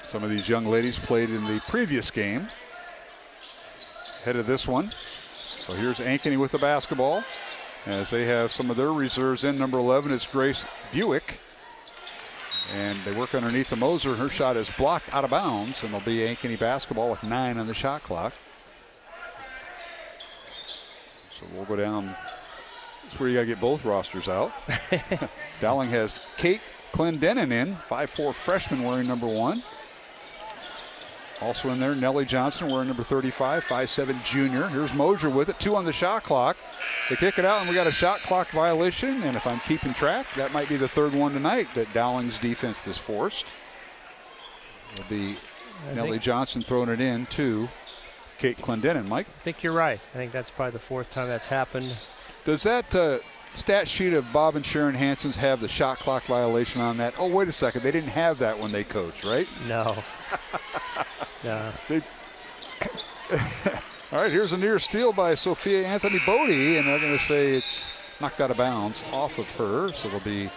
some of these young ladies played in the previous game ahead of this one. So here's Ankeny with the basketball as they have some of their reserves in. Number 11 is Grace Buick. And they work underneath the Moser. Her shot is blocked out of bounds, and it'll be Ankeny basketball with 9 on the shot clock. So we'll go down. That's where you got to get both rosters out. Dowling has Kate Clendenin in, 5'4" freshman wearing number 1. Also in there, Nellie Johnson wearing number 35, 5'7" junior. Here's Mosier with it, 2 on the shot clock. They kick it out, and we got a shot clock violation. And if I'm keeping track, that might be the 3rd one tonight that Dowling's defense has forced. It'll be Nellie Johnson throwing it in to Kate Clendenin. Mike? I think you're right. I think that's probably the 4th time that's happened. Does that stat sheet of Bob and Sharon Hansen's have the shot clock violation on that? Oh, wait a second. They didn't have that when they coached, right? No. No. All right, here's a near steal by Sophia Anthony Bodie, and they're going to say it's knocked out of bounds off of her, so it'll be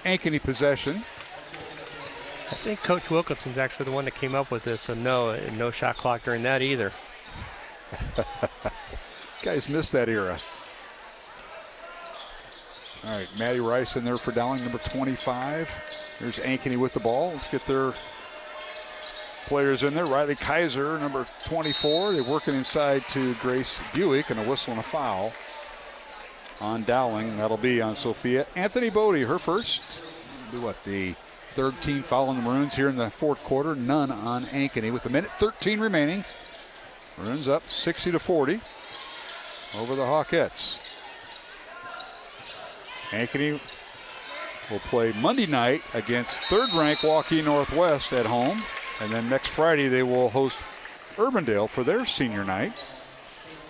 Ankeny possession. I think Coach Wilkinson's actually the one that came up with this, so no shot clock during that either. Guys missed that era. All right, Maddie Rice in there for Dowling, number 25. There's Ankeny with the ball. Let's get their players in there. Riley Kaiser, number 24. They're working inside to Grace Buick, and a whistle and a foul on Dowling. That'll be on Sophia Anthony Bodie, her first. The 3rd team foul on the Maroons here in the fourth quarter. None on Ankeny with 1:13 remaining. Maroons up 60-40 over the Hawkettes. Ankeny will play Monday night against 3rd-ranked Waukee Northwest at home. And then next Friday they will host Urbandale for their senior night.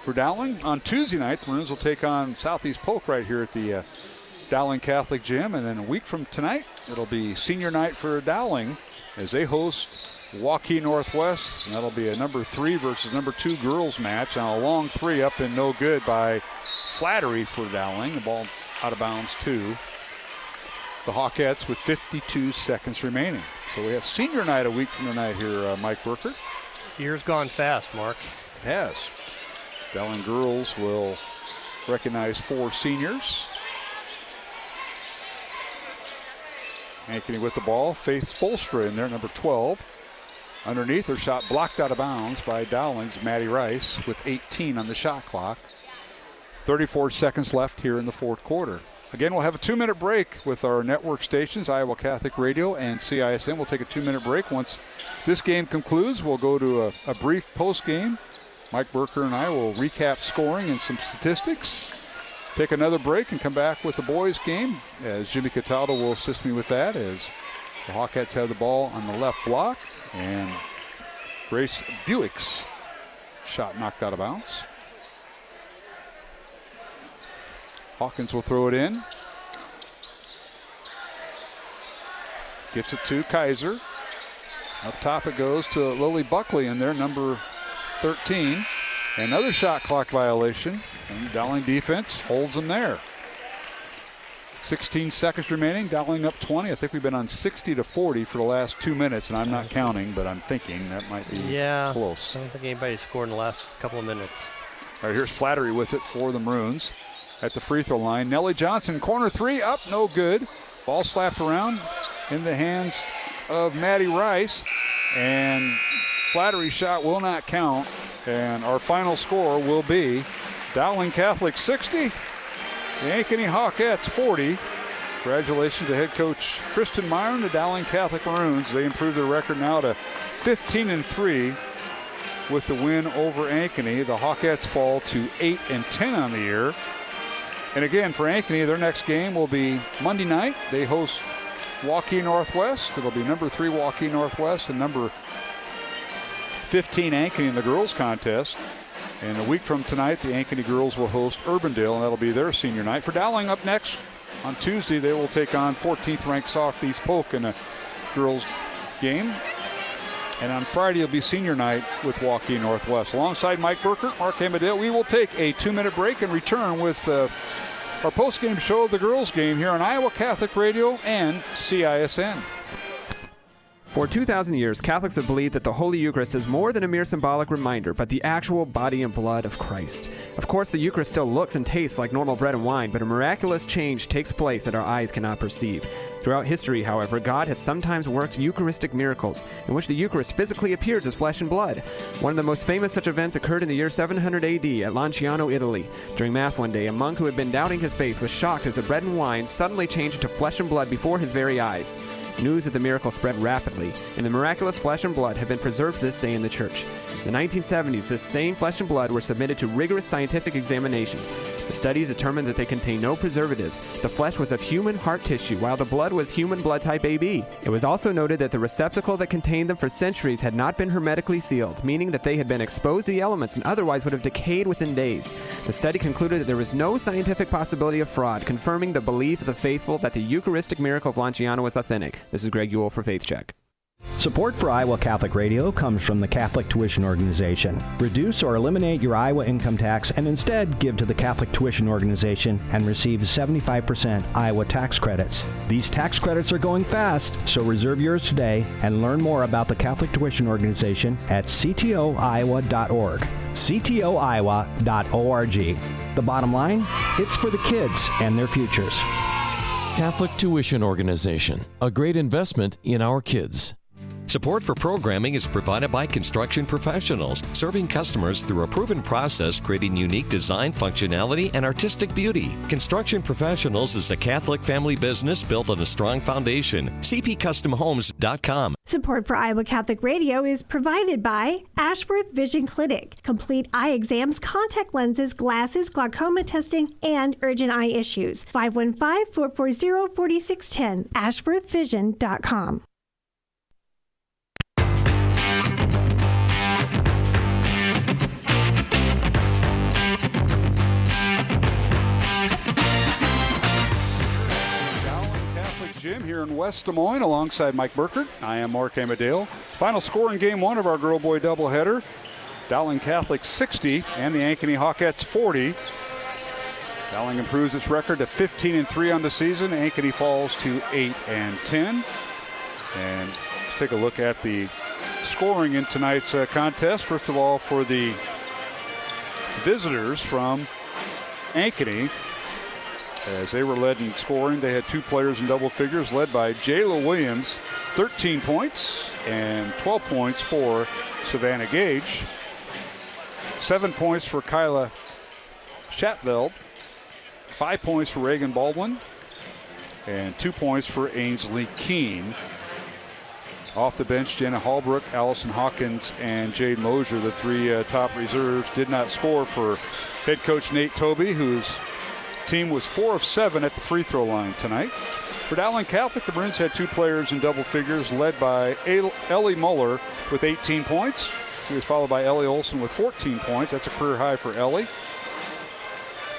For Dowling, on Tuesday night, the Maroons will take on Southeast Polk right here at the Dowling Catholic Gym. And then a week from tonight, it'll be senior night for Dowling as they host Waukee Northwest. And that'll be a number 3 versus number 2 girls match. Now a long 3 up and no good by Flattery for Dowling. The ball out of bounds to the Hawkettes with 52 seconds remaining. So we have senior night a week from tonight here, Mike Burkert. Year's gone fast, Mark. It has. Dowling girls will recognize 4 seniors. Ankeny with the ball. Faith Spolstra in there, number 12. Underneath, her shot blocked out of bounds by Dowling's Maddie Rice with 18 on the shot clock. 34 seconds left here in the fourth quarter. Again, we'll have a 2-minute break with our network stations, Iowa Catholic Radio and CISN. We'll take a 2-minute break. Once this game concludes, we'll go to a brief post-game. Mike Burker and I will recap scoring and some statistics. Take another break and come back with the boys' game, as Jimmy Cataldo will assist me with that, as The Hawkettes have the ball on the left block, and Grace Buick's shot knocked out of bounds. Hawkins will throw it in. Gets it to Kaiser. Up top it goes to Lily Buckley in there, number 13. Another shot clock violation. And Dowling defense holds them there. 16 seconds remaining. Dowling up 20. I think we've been on 60-40 for the last 2 minutes, and I'm not counting, but I'm thinking that might be close. I don't think anybody scored in the last couple of minutes. All right, here's Flattery with it for the Maroons at the free throw line. Nellie Johnson, corner three, up, no good. Ball slapped around in the hands of Maddie Rice, and Flattery's shot will not count. And our final score will be Dowling Catholic 60, the Ankeny Hawkettes 40. Congratulations to head coach Kristen Meyer and the Dowling Catholic Maroons. They improved their record now to 15-3 with the win over Ankeny. The Hawkettes fall to 8-10 on the year. And again, for Ankeny, their next game will be Monday night. They host Waukee Northwest. It'll be number 3 Waukee Northwest and number 15 Ankeny in the girls contest. And a week from tonight, the Ankeny girls will host Urbandale, and that'll be their senior night. For Dowling up next on Tuesday, they will take on 14th ranked Southeast Polk in a girls game. And on Friday, it'll be senior night with Waukee Northwest. Alongside Mike Burkert, Mark Amadale, we will take a 2-minute break and return with our post-game show of the girls game here on Iowa Catholic Radio and CISN. For 2,000 years, Catholics have believed that the Holy Eucharist is more than a mere symbolic reminder, but the actual body and blood of Christ. Of course, the Eucharist still looks and tastes like normal bread and wine, but a miraculous change takes place that our eyes cannot perceive. Throughout history, however, God has sometimes worked Eucharistic miracles, in which the Eucharist physically appears as flesh and blood. One of the most famous such events occurred in the year 700 AD at Lanciano, Italy. During Mass one day, a monk who had been doubting his faith was shocked as the bread and wine suddenly changed into flesh and blood before his very eyes. News of the miracle spread rapidly, and the miraculous flesh and blood have been preserved to this day in the Church. In the 1970s, this same flesh and blood were submitted to rigorous scientific examinations. The studies determined that they contained no preservatives. The flesh was of human heart tissue, while the blood was human blood type AB. It was also noted that the receptacle that contained them for centuries had not been hermetically sealed, meaning that they had been exposed to the elements and otherwise would have decayed within days. The study concluded that there was no scientific possibility of fraud, confirming the belief of the faithful that the Eucharistic miracle of Lanciano was authentic. This is Greg Ewell for Faith Check. Support for Iowa Catholic Radio comes from the Catholic Tuition Organization. Reduce or eliminate your Iowa income tax and instead give to the Catholic Tuition Organization and receive 75% Iowa tax credits. These tax credits are going fast, so reserve yours today and learn more about the Catholic Tuition Organization at ctoiowa.org. ctoiowa.org. The bottom line, it's for the kids and their futures. Catholic Tuition Organization, a great investment in our kids. Support for programming is provided by construction professionals, serving customers through a proven process, creating unique design, functionality, and artistic beauty. Construction Professionals is a Catholic family business built on a strong foundation. cpcustomhomes.com. Support for Iowa Catholic Radio is provided by Ashworth Vision Clinic. Complete eye exams, contact lenses, glasses, glaucoma testing, and urgent eye issues. 515-440-4610. ashworthvision.com. Gym here in West Des Moines alongside Mike Burkert. I am Mark Amadale. Final score in game one of our girl-boy doubleheader. Dowling Catholic 60 and the Ankeny Hawkettes 40. Dowling improves its record to 15-3 on the season. Ankeny falls to 8-10. And let's take a look at the scoring in tonight's contest. First of all, for the visitors from Ankeny, as they were led in scoring, they had 2 players in double figures, led by Jayla Williams, 13 points, and 12 points for Savannah Gage. 7 points for Kyla Chatveld, 5 points for Reagan Baldwin, and 2 points for Ainsley Keene. Off the bench, Jenna Hallbrook, Allison Hawkins, and Jade Mosier, the 3 top reserves, did not score for head coach Nate Toby, whose team was 4 of 7 at the free throw line tonight. For Dowling Catholic, the Maroons had 2 players in double figures, led by Ellie Muller with 18 points. She was followed by Ellie Olsen with 14 points. That's a career high for Ellie.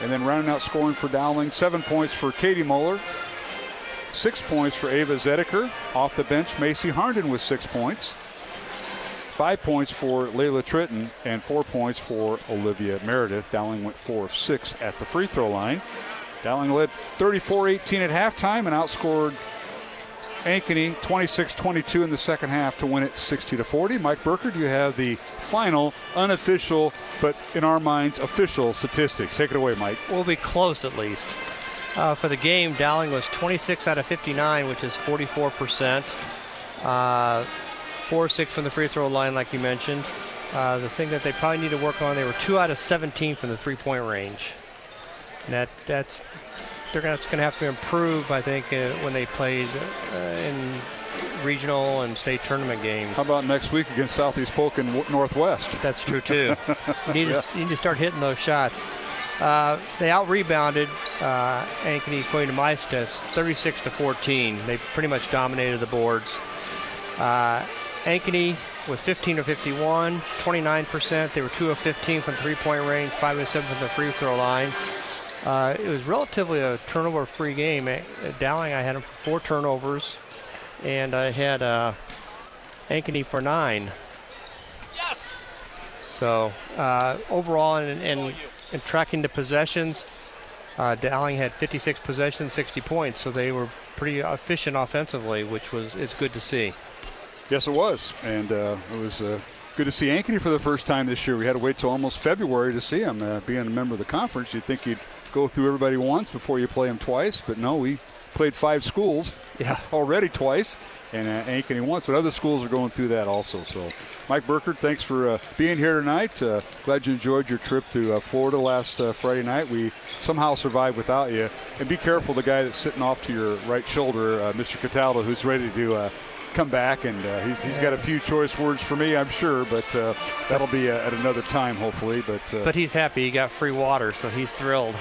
And then rounding out scoring for Dowling, 7 points for Katie Muller, 6 points for Ava Zedeker. Off the bench, Macy Harnden with 6 points. 5 points for Layla Tritton and 4 points for Olivia Meredith. Dowling went 4 of 6 at the free throw line. Dowling led 34-18 at halftime and outscored Ankeny 26-22 in the second half to win it 60-40. Mike Burkert, you have the final unofficial, but in our minds, official statistics. Take it away, Mike. We'll be close at least. For the game, Dowling was 26 out of 59, which is 44%. 4-6 from the free throw line, like you mentioned. The thing that they probably need to work on, they were 2 out of 17 from the three-point range. And that's going to have to improve, I think, when they played in regional and state tournament games. How about next week against Southeast Polk and Northwest? That's true, too. You need to start hitting those shots. They out-rebounded Ankeny, according to my stats, 36-14. They pretty much dominated the boards. Ankeny was 15 of 51, 29%. They were 2 of 15 from three-point range, 5 of 7 from the free throw line. It was relatively a turnover-free game. At Dowling, I had them for 4 turnovers, and I had Ankeny for 9. Yes! So overall, and tracking the possessions, Dowling had 56 possessions, 60 points, so they were pretty efficient offensively, which is good to see. Yes, it was, and it was good to see Ankeny for the first time this year. We had to wait till almost February to see them. Being a member of the conference, you'd think you'd go through everybody once before you play them twice, but no, we played 5 schools already twice, and Ankeny once, but other schools are going through that also. So, Mike Burkert, thanks for being here tonight. Glad you enjoyed your trip to Florida last Friday night. We somehow survived without you. And be careful, the guy that's sitting off to your right shoulder, Mr. Cataldo, who's ready to come back, and he's got a few choice words for me, I'm sure, but that'll be at another time, hopefully. But he's happy. He got free water, so he's thrilled.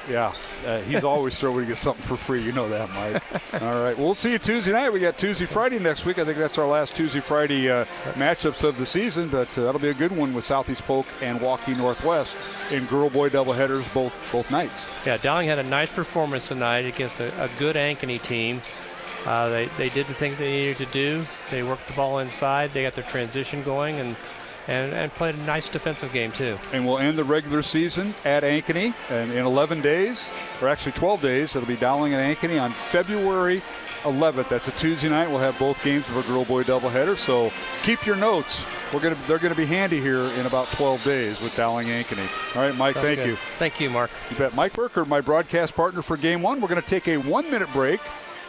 Yeah, he's always thrilled when he gets something for free. You know that, Mike. All right, we'll see you Tuesday night. We got Tuesday, Friday next week. I think that's our last Tuesday, Friday matchups of the season, but that'll be a good one with Southeast Polk and Waukee Northwest in girl-boy doubleheaders both nights. Yeah, Dowling had a nice performance tonight against a good Ankeny team. They did the things they needed to do. They worked the ball inside. They got their transition going and played a nice defensive game, too. And we'll end the regular season at Ankeny in 11 days, or actually 12 days. It'll be Dowling and Ankeny on February 11th. That's a Tuesday night. We'll have both games of a girl-boy doubleheader, so keep your notes. They're going to be handy here in about 12 days with Dowling Ankeny. All right, Mike, thank you. Thank you, Mark. You bet. Mike Burkert, my broadcast partner for Game 1. We're going to take a 1-minute break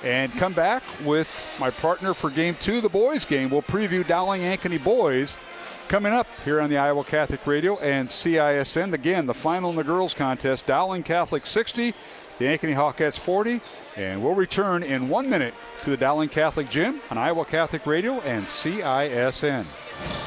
and come back with my partner for Game 2, the boys game. We'll preview Dowling Ankeny boys coming up here on the Iowa Catholic Radio and CISN. Again, the final in the girls contest, Dowling Catholic 60, the Ankeny Hawkettes 40. And we'll return in 1 minute to the Dowling Catholic Gym on Iowa Catholic Radio and CISN.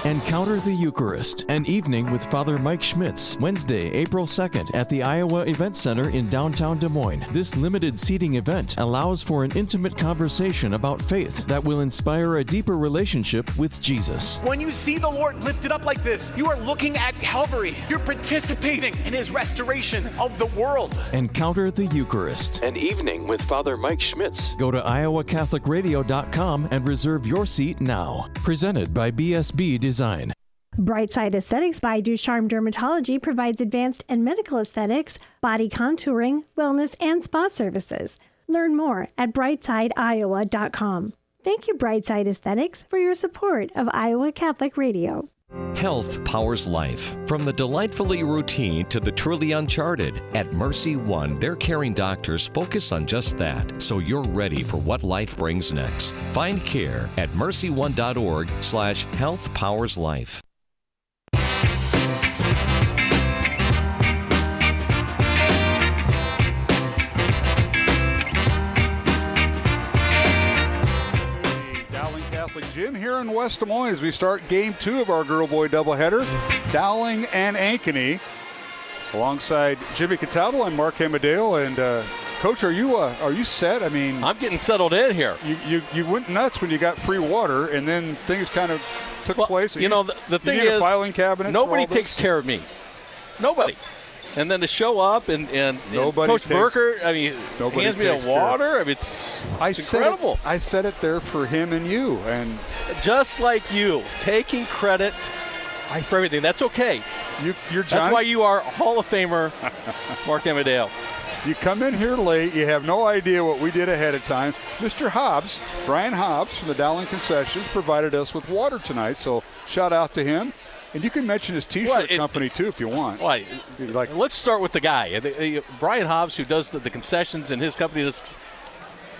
Encounter the Eucharist, an evening with Father Mike Schmitz, Wednesday, April 2nd at the Iowa Event Center in downtown Des Moines. This limited seating event allows for an intimate conversation about faith that will inspire a deeper relationship with Jesus. When you see the Lord lifted up like this, you are looking at Calvary. You're participating in his restoration of the world. Encounter the Eucharist, an evening with Father Mike Schmitz. Go to iowacatholicradio.com and reserve your seat now. Presented by BSB Design. Brightside Aesthetics by Ducharme Dermatology provides advanced and medical aesthetics, body contouring, wellness, and spa services. Learn more at brightsideiowa.com. Thank you, Brightside Aesthetics, for your support of Iowa Catholic Radio. Health powers life. From the delightfully routine to the truly uncharted, at Mercy One, their caring doctors focus on just that, so you're ready for what life brings next. Find care at mercyone.org/healthpowerslife. Gym here in West Des Moines as we start Game 2 of our girl-boy doubleheader, Dowling and Ankeny. Alongside Jimmy Cataldo, I'm Mark Amadeo, and Coach, are you set? I mean, I'm getting settled in here. You went nuts when you got free water, and then things kind of took place. You know, the thing is, a filing cabinet. Nobody takes care of me. Nobody. And then to show up and Coach Burke, I mean, hands me a water. I mean, it's incredible. I said it there for him and you, and just like you, taking credit for everything. That's okay. You're John. That's why you are Hall of Famer, Mark Amadeo. You come in here late. You have no idea what we did ahead of time. Mr. Hobbs, Brian Hobbs from the Dowling Concessions, provided us with water tonight. So shout out to him. And you can mention his T-shirt company, too, if you want. Let's start with the guy. Brian Hobbs, who does the concessions in his company, this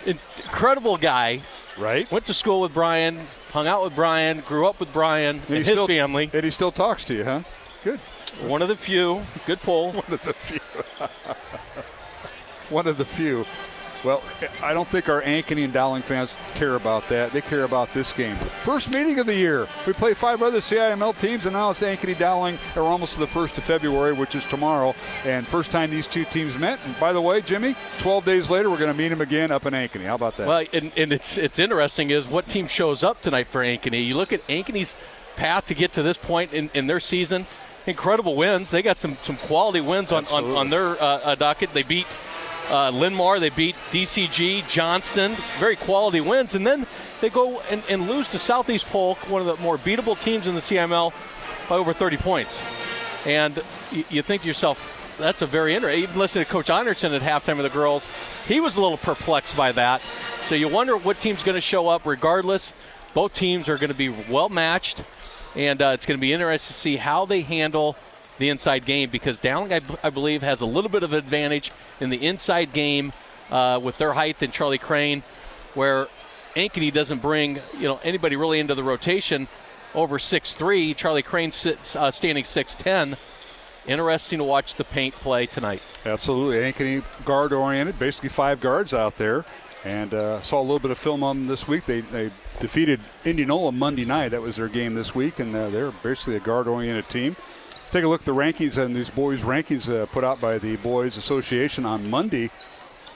incredible guy. Right. Went to school with Brian, hung out with Brian, grew up with Brian and his family. And he still talks to you, huh? Good. One of the few. Good pull. One of the few. One of the few. Well, I don't think our Ankeny and Dowling fans care about that. They care about this game. First meeting of the year. We play 5 other CIML teams, and now it's Ankeny Dowling. We're almost to the 1st of February, which is tomorrow. And first time these two teams met. And by the way, Jimmy, 12 days later, we're going to meet them again up in Ankeny. How about that? Well, and it's interesting is what team shows up tonight for Ankeny. You look at Ankeny's path to get to this point in their season. Incredible wins. They got some quality wins on their docket. They beat Marr, they beat DCG, Johnston, very quality wins, and then they go and lose to Southeast Polk, one of the more beatable teams in the CIML, by over 30 points. And you think to yourself, that's a very interesting. Even listening to Coach Anderson at halftime of the girls, he was a little perplexed by that. So you wonder what team's going to show up. Regardless, both teams are going to be well matched, and it's going to be interesting to see how they handle the inside game, because Dowling, I believe, has a little bit of advantage in the inside game with their height and Charlie Crane, where Ankeny doesn't bring anybody really into the rotation over 6'3". Charlie Crane sits standing 6'10". Interesting to watch the paint play tonight. Absolutely. Ankeny guard-oriented, basically 5 guards out there. And saw a little bit of film on them this week. They defeated Indianola Monday night. That was their game this week, and they're basically a guard-oriented team. Take a look at the rankings and these boys' rankings put out by the Boys Association on Monday.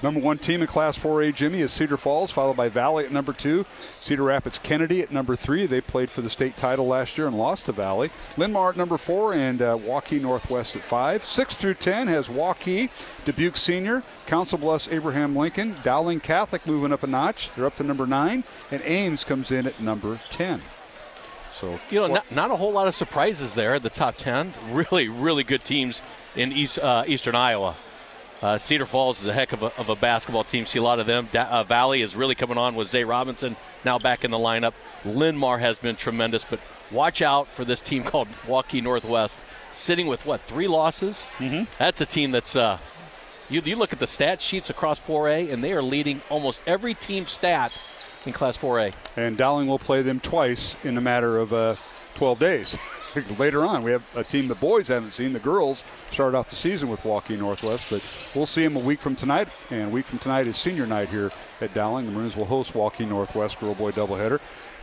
Number 1 team in Class 4A, Jimmy, is Cedar Falls, followed by Valley at number 2. Cedar Rapids Kennedy at number 3. They played for the state title last year and lost to Valley. Marr at number 4 and Waukee Northwest at 5. 6 through 10 has Waukee, Dubuque Senior, Council Bluffs Abraham Lincoln, Dowling Catholic moving up a notch. They're up to number 9, and Ames comes in at number 10. So, not a whole lot of surprises there at the top 10. Really, really good teams in Eastern Iowa. Cedar Falls is a heck of a basketball team. See a lot of them. Valley is really coming on with Zay Robinson now back in the lineup. Marr has been tremendous, but watch out for this team called Waukee Northwest, sitting with 3 losses. Mm-hmm. That's a team that's you look at the stat sheets across 4A, and they are leading almost every team stat in Class 4A. And Dowling will play them twice in a matter of 12 days. Later on, we have a team the boys haven't seen. The girls started off the season with Waukee Northwest, but we'll see them a week from tonight. And a week from tonight is senior night here at Dowling. The Maroons will host Waukee Northwest girl-boy doubleheader.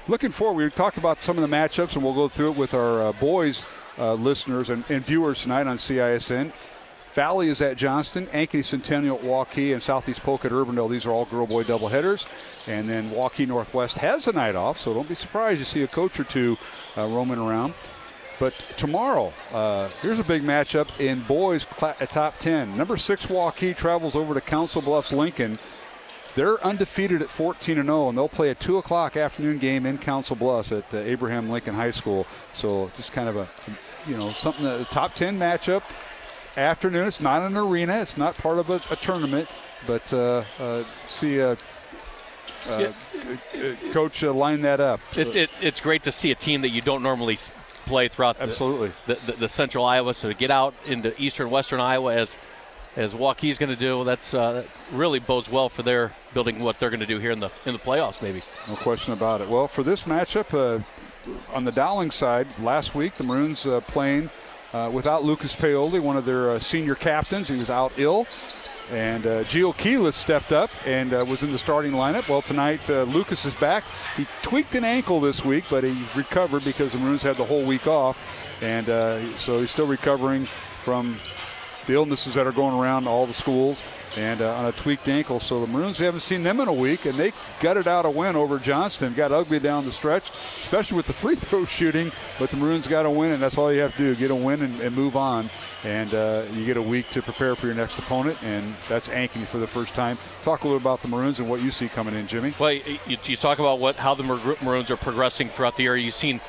Looking forward, we talked about some of the matchups, and we'll go through it with our boys listeners and viewers tonight on CISN. Valley is at Johnston, Ankeny Centennial at Waukee, and Southeast Polk at Urbandale. These are all girl-boy doubleheaders. And then Waukee Northwest has a night off, so don't be surprised to see a coach or two roaming around. But tomorrow, here's a big matchup in boys top 10. Number 6 Waukee travels over to Council Bluffs Lincoln. They're undefeated at 14-0, and they'll play a 2 o'clock afternoon game in Council Bluffs at Abraham Lincoln High School. So just kind of a, something, a top 10 matchup. Afternoon, it's not an arena, it's not part of a tournament, but Coach line that up. It's great to see a team that you don't normally play throughout the Central Iowa. So to get out into Eastern Western Iowa as Waukee's going to do, that's really bodes well for their building what they're going to do here in the playoffs, maybe. No question about it. Well, for this matchup on the Dowling side, last week the Maroons playing without Lucas Paoli, one of their senior captains. He was out ill. And Gio Keelis stepped up and was in the starting lineup. Well, tonight Lucas is back. He tweaked an ankle this week, but he recovered because the Maroons had the whole week off. And so he's still recovering from the illnesses that are going around all the schools. and on a tweaked ankle. So the Maroons, we haven't seen them in a week, and they gutted out a win over Johnston. Got ugly down the stretch, especially with the free throw shooting, but the Maroons got a win, and that's all you have to do, get a win and move on. And you get a week to prepare for your next opponent, and that's Ankey for the first time. Talk a little about the Maroons and what you see coming in, Jimmy. Well, you talk about how the Maroons are progressing throughout the year. You've seen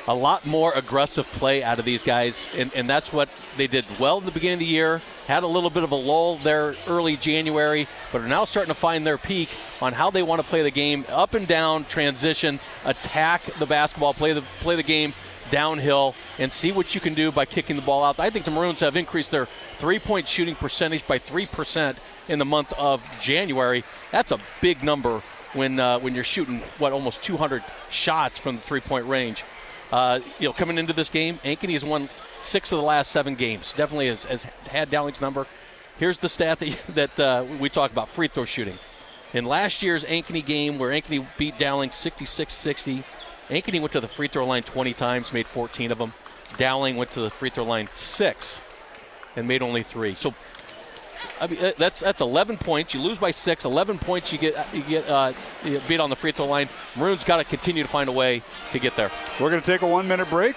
a lot more aggressive play out of these guys, and that's what they did well in the beginning of the year. Had a little bit of a lull there early January, but are now starting to find their peak on how they want to play the game, up and down, transition, attack the basketball, play the game downhill, and see what you can do by kicking the ball out. I think the Maroons have increased their three-point shooting percentage by 3% in the month of January. That's a big number when you're shooting, almost 200 shots from the three-point range. Coming into this game, Ankeny has won 6 of the last 7 games. Definitely has had Dowling's number. Here's the stat that we talk about, free throw shooting. In last year's Ankeny game, where Ankeny beat Dowling 66-60, Ankeny went to the free throw line 20 times, made 14 of them. Dowling went to the free throw line 6 and made only 3. So that's 11 points. You lose by 6. 11 points you get beat on the free throw line. Maroons got to continue to find a way to get there. We're going to take a 1-minute break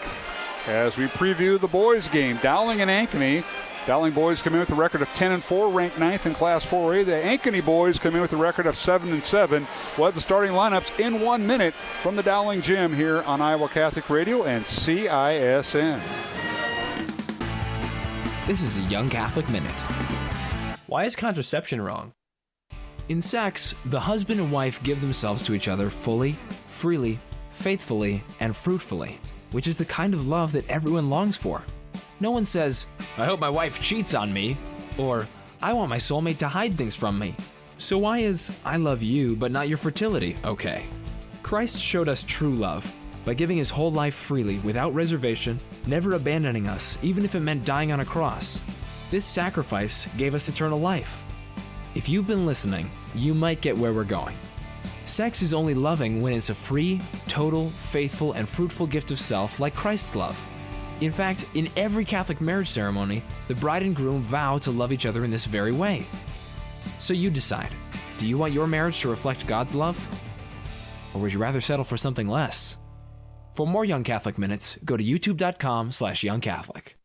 as we preview the boys' game. Dowling and Ankeny. Dowling boys come in with a record of 10-4, ranked 9th in Class 4A. The Ankeny boys come in with a record of 7-7. We'll have the starting lineups in 1 minute from the Dowling Gym here on Iowa Catholic Radio and CISN. This is a Young Catholic Minute. Why is contraception wrong? In sex, the husband and wife give themselves to each other fully, freely, faithfully, and fruitfully, which is the kind of love that everyone longs for. No one says, I hope my wife cheats on me, or I want my soulmate to hide things from me. So why is I love you but not your fertility okay? Christ showed us true love by giving his whole life freely without reservation, never abandoning us, even if it meant dying on a cross. This sacrifice gave us eternal life. If you've been listening, you might get where we're going. Sex is only loving when it's a free, total, faithful, and fruitful gift of self like Christ's love. In fact, in every Catholic marriage ceremony, the bride and groom vow to love each other in this very way. So you decide, do you want your marriage to reflect God's love? Or would you rather settle for something less? For more Young Catholic Minutes, go to youtube.com/youngcatholic.